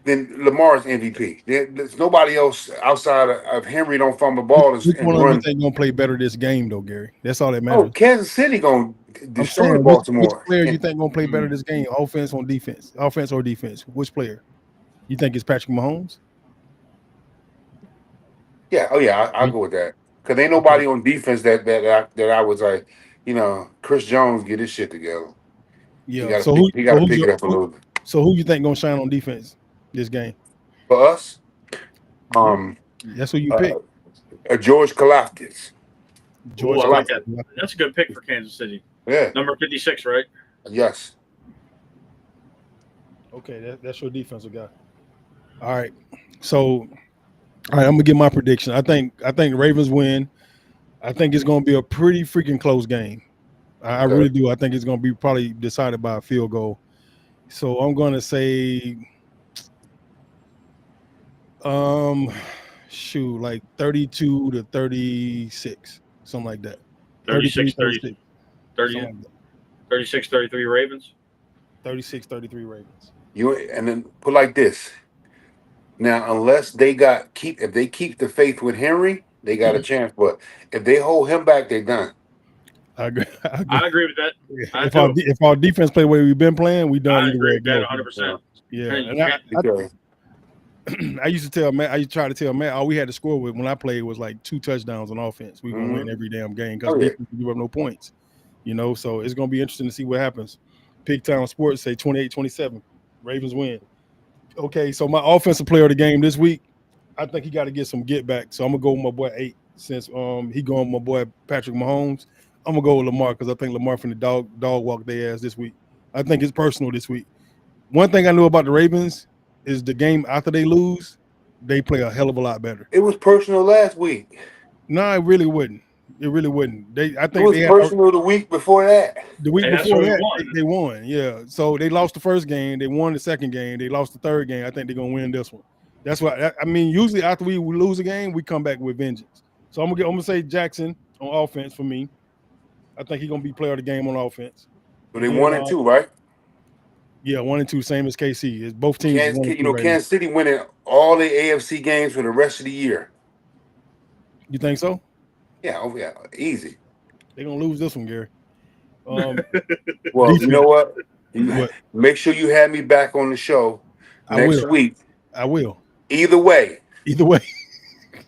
Lamar's MVP. There's nobody else outside of Henry don't fumble the ball. Which one of them think gonna play better this game though, Gary? That's all that matters. Oh, Kansas City gonna destroy Baltimore. Which player you think gonna play better this game? Offense or defense? Offense or defense? Which player? You think it's Patrick Mahomes? Yeah. Oh yeah. I'll go with that. Because ain't nobody on defense that I was like, Chris Jones get his shit together. Yeah. He got to pick it up a little bit. So who you think gonna shine on defense this game? For us, that's who you pick. George Kalafdis. I like that. That's a good pick for Kansas City. Yeah. Number 56, right? Yes. Okay, that's your defensive guy. All right. So, I'm gonna give my prediction. I think the Ravens win. I think it's gonna be a pretty freaking close game. I really do. I think it's gonna be probably decided by a field goal. So I'm gonna say, like 32-36, something like that. 36-33 Ravens. 36-33 Ravens. And then put like this. Now, unless if they keep the faith with Henry, they got a chance. But if they hold him back, they're done. I agree with that. If our defense play the way we've been playing, we done. I agree with that 100%. Yeah, and I used to tell Matt. I used to try to tell Matt all we had to score with when I played was like 2 touchdowns on offense. We gonna win every damn game because defense give up no points. So it's gonna be interesting to see what happens. Pigtown Sports say 28-27, Ravens win. Okay, so my offensive player of the game this week, I think he got to get some get back. So I'm gonna go with my boy 8 since he going with my boy Patrick Mahomes. I'm gonna go with Lamar because I think Lamar from the dog walk their ass this week. I think it's personal this week. One thing I knew about the Ravens is the game after they lose, they play a hell of a lot better. It was personal last week. No, it really wouldn't. It really wouldn't. I think it was personal the week before that. The week before that, they won. Yeah. So they lost the first game. They won the second game. They lost the third game. I think they're gonna win this one. That's why. I mean, usually after we lose a game, we come back with vengeance. So I'm gonna say Jackson on offense for me. I think he's gonna be player of the game on offense. But they 1-2, right? Yeah, 1-2, same as KC. It's both teams. Kansas City winning all the AFC games for the rest of the year. You think so? Yeah, easy. They're gonna lose this one, Gary. Well, you know what? Make sure you have me back on the show next week. I will. Either way.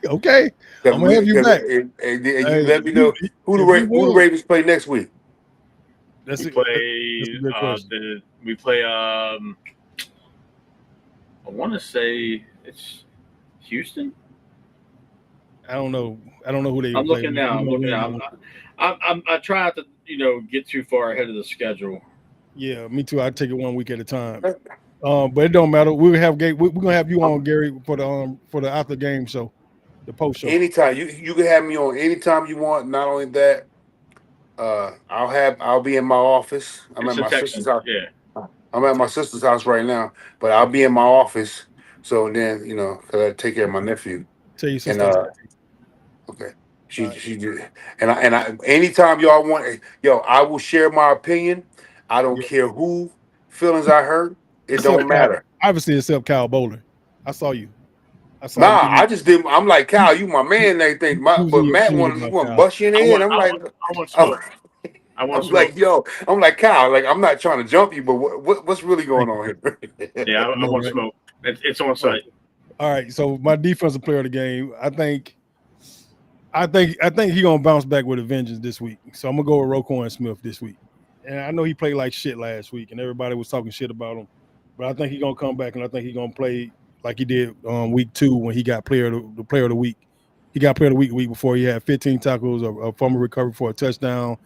Okay. I'm gonna have you back. And you let me know who the Ravens play next week. We play. I want to say it's Houston. I don't know who they. I'm looking now. I try not to get too far ahead of the schedule. Yeah, me too. I take it 1 week at a time. But it don't matter. We're gonna have you on, Gary, for the after game show, the post show. Anytime you can have me on anytime you want. Not only that, I'll be in my office. I'm at my sister's house. Yeah. I'm at my sister's house right now, but I'll be in my office. So then, because I take care of my nephew. Tell your sister. Okay. She did. And I anytime y'all want, I will share my opinion. I don't care who feelings I hurt. It don't matter. Obviously, except Kyle Bowler. I saw you. I just didn't. I'm like, Kyle, you my man and everything. But Matt want to bust you in the head. I'm like, I'm like, Kyle, like, I'm not trying to jump you, but what's really going on here? Yeah, I want smoke. It's on site. All right, so my defensive player of the game, I think I think he's gonna bounce back with a vengeance this week. So I'm gonna go with Roquan Smith this week. And I know he played like shit last week, and everybody was talking shit about him. But I think he's gonna come back, and I think he's gonna play like he did week 2 when he got player of the week. He got player of the week before he had 15 tackles, a fumble recovery for a touchdown,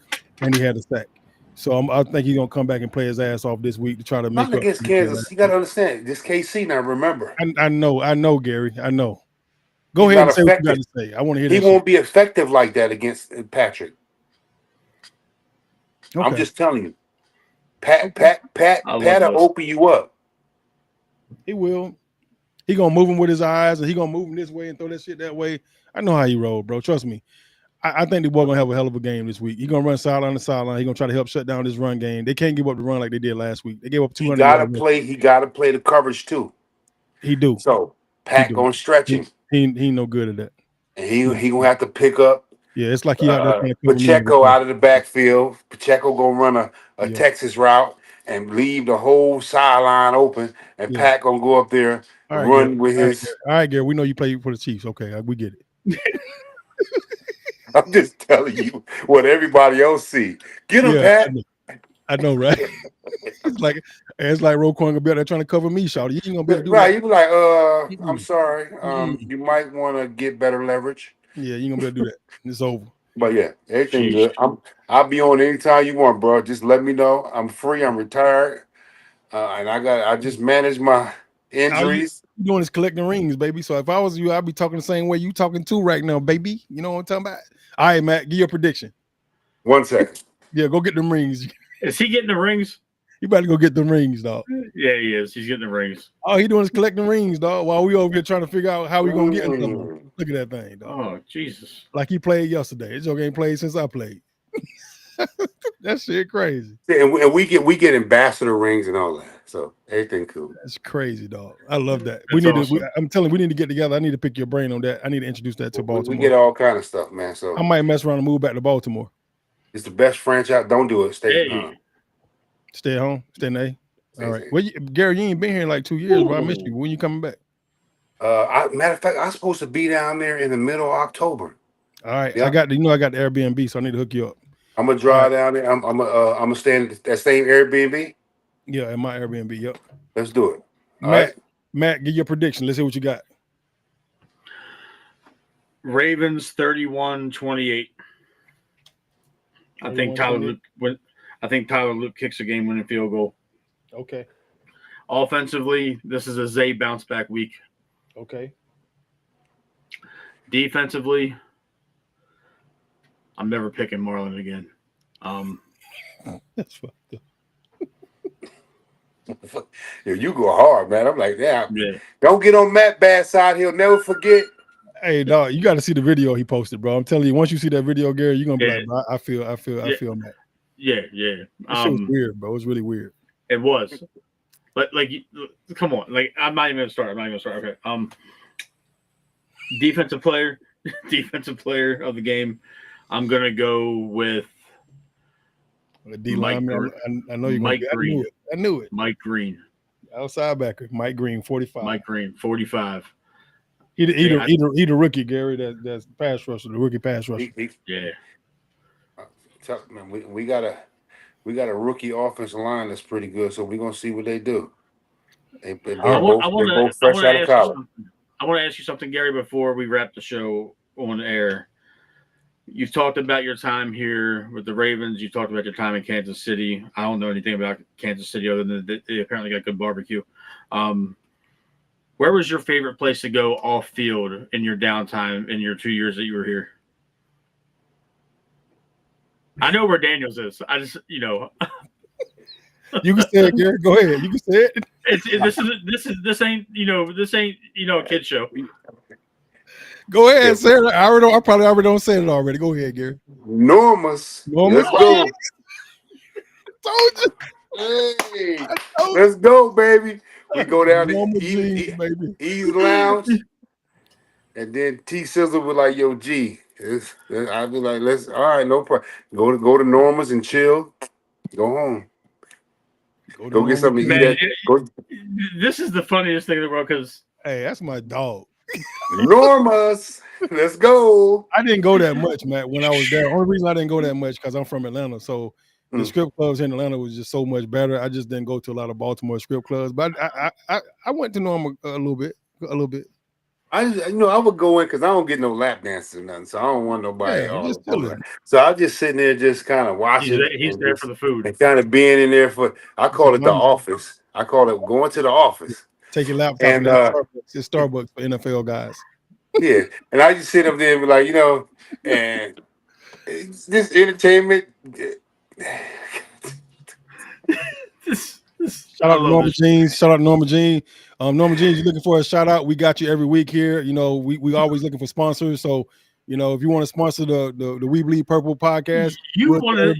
and he had a sack. So I think he's gonna come back and play his ass off this week to try to make Not up. against Kansas. You got to understand this KC now. Remember, I know, Gary. I know. Go ahead and say what you got to say. I want to hear he that. won't be effective like that against Patrick. Okay. I'm just telling you. Pat will open you up. He will. He gonna move him with his eyes, and he gonna move him this way and throw that shit that way. I know how he roll, bro. Trust me. I think the boy gonna have a hell of a game this week. He gonna run sideline to sideline. He gonna try to help shut down this run game. They can't give up the run like they did last week. They gave up 200. He gotta play the coverage too. He do. So Pat gonna stretch him. He no good at that. And he gonna have to pick up. Yeah, it's like he out there trying to Pacheco out of the backfield. Pacheco gonna run a Texas route and leave the whole sideline open. And Pat gonna go up there and run with his. All right, Gary. We know you play for the Chiefs. Okay, we get it. I'm just telling you what everybody else see. Get him, Pat. I know, right? it's like Roquan gonna be out there trying to cover me, shawty. You ain't gonna be able to do right. that. You be like, I'm sorry. You might want to get better leverage. Yeah, you ain't gonna be able to do that. It's over. But yeah, everything good. I'll be on anytime you want, bro. Just let me know. I'm free. I'm retired, and I just manage my injuries. You doing is collecting rings, baby. So if I was you, I'd be talking the same way you talking to right now, baby. You know what I'm talking about? All right, Matt, give your prediction. 1 second. Yeah, go get them rings. Is he getting the rings? You better go get them rings, dog. Yeah, he is. He's getting the rings. All he doing is collecting rings, dog, while we over here trying to figure out how we gonna get them. Look at that thing, dog. Oh, Jesus. Like he played yesterday. This joke ain't played since I played. That shit crazy. And we get ambassador rings and all that. So everything cool. That's crazy, dog. I love that. Awesome. I'm telling you, we need to get together. I need to pick your brain on that. I need to introduce that to Baltimore. We get all kind of stuff, man. So I might mess around and move back to Baltimore. It's the best franchise. Don't do it. Stay home. Stay at home. Stay in the A. All right. Well, Gary, you ain't been here in like 2 years, bro. I missed you. When you coming back? Matter of fact, I'm supposed to be down there in the middle of October. All right. Yep. I got the Airbnb, so I need to hook you up. I'm gonna drive down there. I'm gonna stay in that same Airbnb. Yeah, in my Airbnb. Yep. Let's do it. All right. Matt, give your prediction. Let's see what you got. Ravens 31-28. I think Tyler Luke kicks a game-winning field goal. Okay. Offensively, this is a Zay bounce back week. Okay. Defensively, I'm never picking Marlon again. That's fucked up. Yeah, you go hard, man. I'm like, yeah. Don't get on Matt bad side. He'll never forget. Hey, dog, you got to see the video he posted, bro. I'm telling you, once you see that video, Gary, you're gonna be like, bro, I feel Matt. Yeah. It was weird, bro. It was really weird. It was. But come on. Like, I'm not even gonna start. Okay. Defensive player of the game. I'm gonna go with Mike Green. I know you're Mike Green. I knew it. Mike Green. Outside backer. Mike Green, 45. Mike Green, 45. He the rookie, Gary. That's pass rusher, the rookie pass rusher. Yeah. Man, we got a rookie offensive line that's pretty good, so we're gonna see what they do. They're both fresh out of college. I want to ask you something, Gary, before we wrap the show on air. You've talked about your time here with the Ravens. You talked about your time in Kansas City. I don't know anything about Kansas City other than they apparently got good barbecue. Where was your favorite place to go off field in your downtime in your 2 years that you were here? I know where Daniels is. I just, You can say it, Gary. Go ahead. You can say it. This ain't a kid show. Go ahead, say it. I probably already don't say it already. Go ahead, Gary. Normus. Let's go. Told you. Hey, let's go, baby. We go down to Ease Lounge, and then T Sizzle was like, "Yo, G." I'd be like, all right, no problem. Go to Norma's and chill. Go home. Go get something to eat. This is the funniest thing in the world because hey, that's my dog. Normas, let's go. I didn't go that much, Matt, when I was there. Only reason I didn't go that much because I'm from Atlanta. So the strip clubs in Atlanta was just so much better. I just didn't go to a lot of Baltimore strip clubs. But I went to Norma a little bit. I would go in because I don't get no lap dances or nothing, so I don't want nobody Yeah, all just up on chilling. that. So I'm just sitting there, just kind of watching. He's there for the food and kind of being in there for. I call it the Mama. office. I call it going to the office. Take your laptop And and it's Starbucks for NFL guys. yeah, and I just sit up there and be like, and it's this entertainment. Shout out to Norma Jean. Shout out to Norma Jean. Norma Jean, you're looking for a shout out. We got you every week here. We always looking for sponsors. So, if you want to sponsor the We Bleed Purple podcast, you want us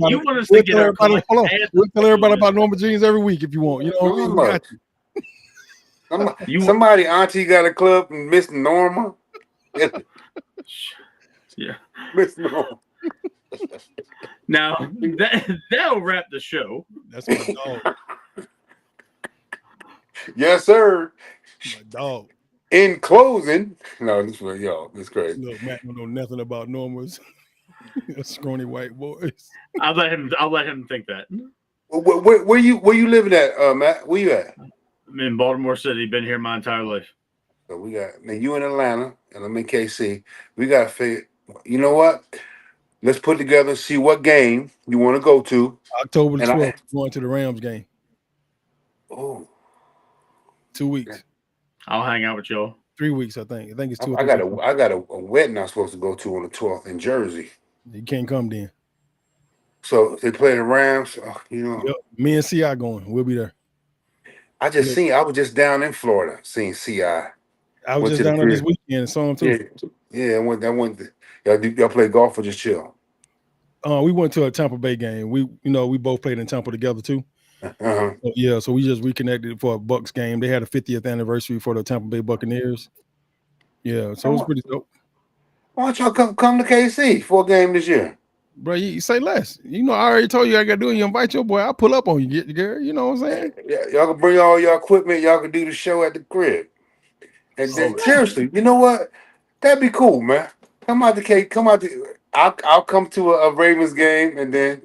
to get our hold on. We'll tell everybody about Norma Jeans every week if you want. You know what I mean? We got you. Somebody auntie got a club and Miss Norma. Yeah. Miss Norma. Now that'll wrap the show. That's my dog. Yes, sir. My dog. In closing, no, this was y'all. This crazy. Look, Matt don't know nothing about Normas. Scrawny white boys. I'll let him think that. Where you living at, Matt? Where you at? I'm in Baltimore City. Been here my entire life. So we got now you in Atlanta and I'm in KC. We got to figure. You know what? Let's put together and see what game you want to go to. October the 12th, going to the Rams game. Oh, 2 weeks. I'll hang out with y'all. 3 weeks, I think. I think it's 2 I got a wedding I'm supposed to go to on the 12th in Jersey. You can't come then. So if they play the Rams, Yep. Me and CI going. We'll be there. I was just down in Florida seeing CI. I was just down there this weekend and saw him too. Yeah, I went. Y'all play golf or just chill? We went to a Tampa Bay game. We both played in Tampa together too. Uh-huh. So we just reconnected for a Bucks game. They had a 50th anniversary for the Tampa Bay Buccaneers. Yeah, so it was pretty dope. Why don't y'all come to KC for a game this year? Bro, you say less. I already told you I got to do it. You invite your boy. I'll pull up on you, Gary. You know what I'm saying? Yeah, y'all can bring all your equipment. Y'all can do the show at the crib. And then, seriously, you know what? That'd be cool, man. Come out to I'll come to a Ravens game, and then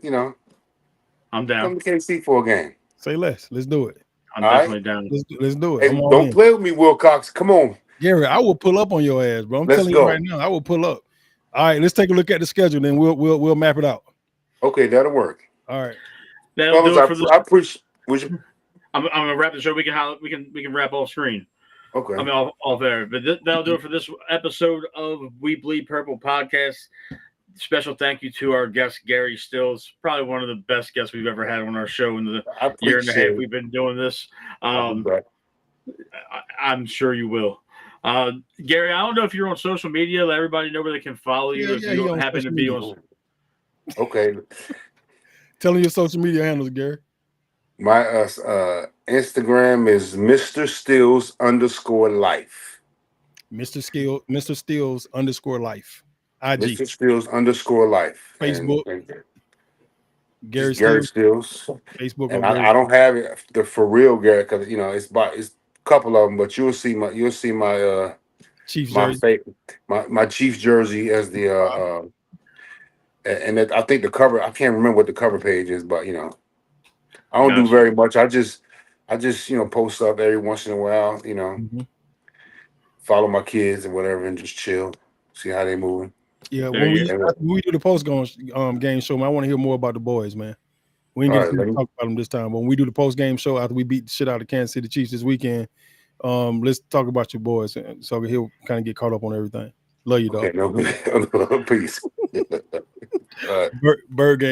I'm down. Come to KC for a game. Say less. Let's do it. I'm definitely down. Let's do it. Hey, don't play with me, Wilcox. Come on, Gary. I will pull up on your ass, bro. I'm telling you right now. I will pull up. All right, let's take a look at the schedule, then we'll map it out. Okay, that'll work. All right. That'll do it for this. I appreciate. I'm gonna wrap the show. We can wrap off screen. Okay. I mean, all there. But that'll do it for this episode of We Bleed Purple podcast. Special thank you to our guest, Gary Stills. Probably one of the best guests we've ever had on our show in the year and a half we've been doing this. I'm sure you will. Gary, I don't know if you're on social media. Let everybody know where they can follow you if you happen to be on. Okay. Tell them your social media handles, Gary. My Instagram is Mr. Stills _life. Mr. Stills _life. IG. Mr. Stills _life. Facebook. Gary Stills. Facebook. And I don't have it the for real Gary because it's a couple of them, but you'll see my Chiefs jersey. My Chiefs jersey as the and I think the cover. I can't remember what the cover page is, but I don't do very much. I just post up every once in a while. Follow my kids and whatever, and just chill, see how they moving. Yeah, when we do the post game show, man, I want to hear more about the boys, man. We ain't get to talk about them this time, but when we do the post game show after we beat the shit out of the Kansas City Chiefs this weekend, let's talk about your boys so he'll kind of get caught up on everything. Love you, dog. Okay, no, peace. Bird gang.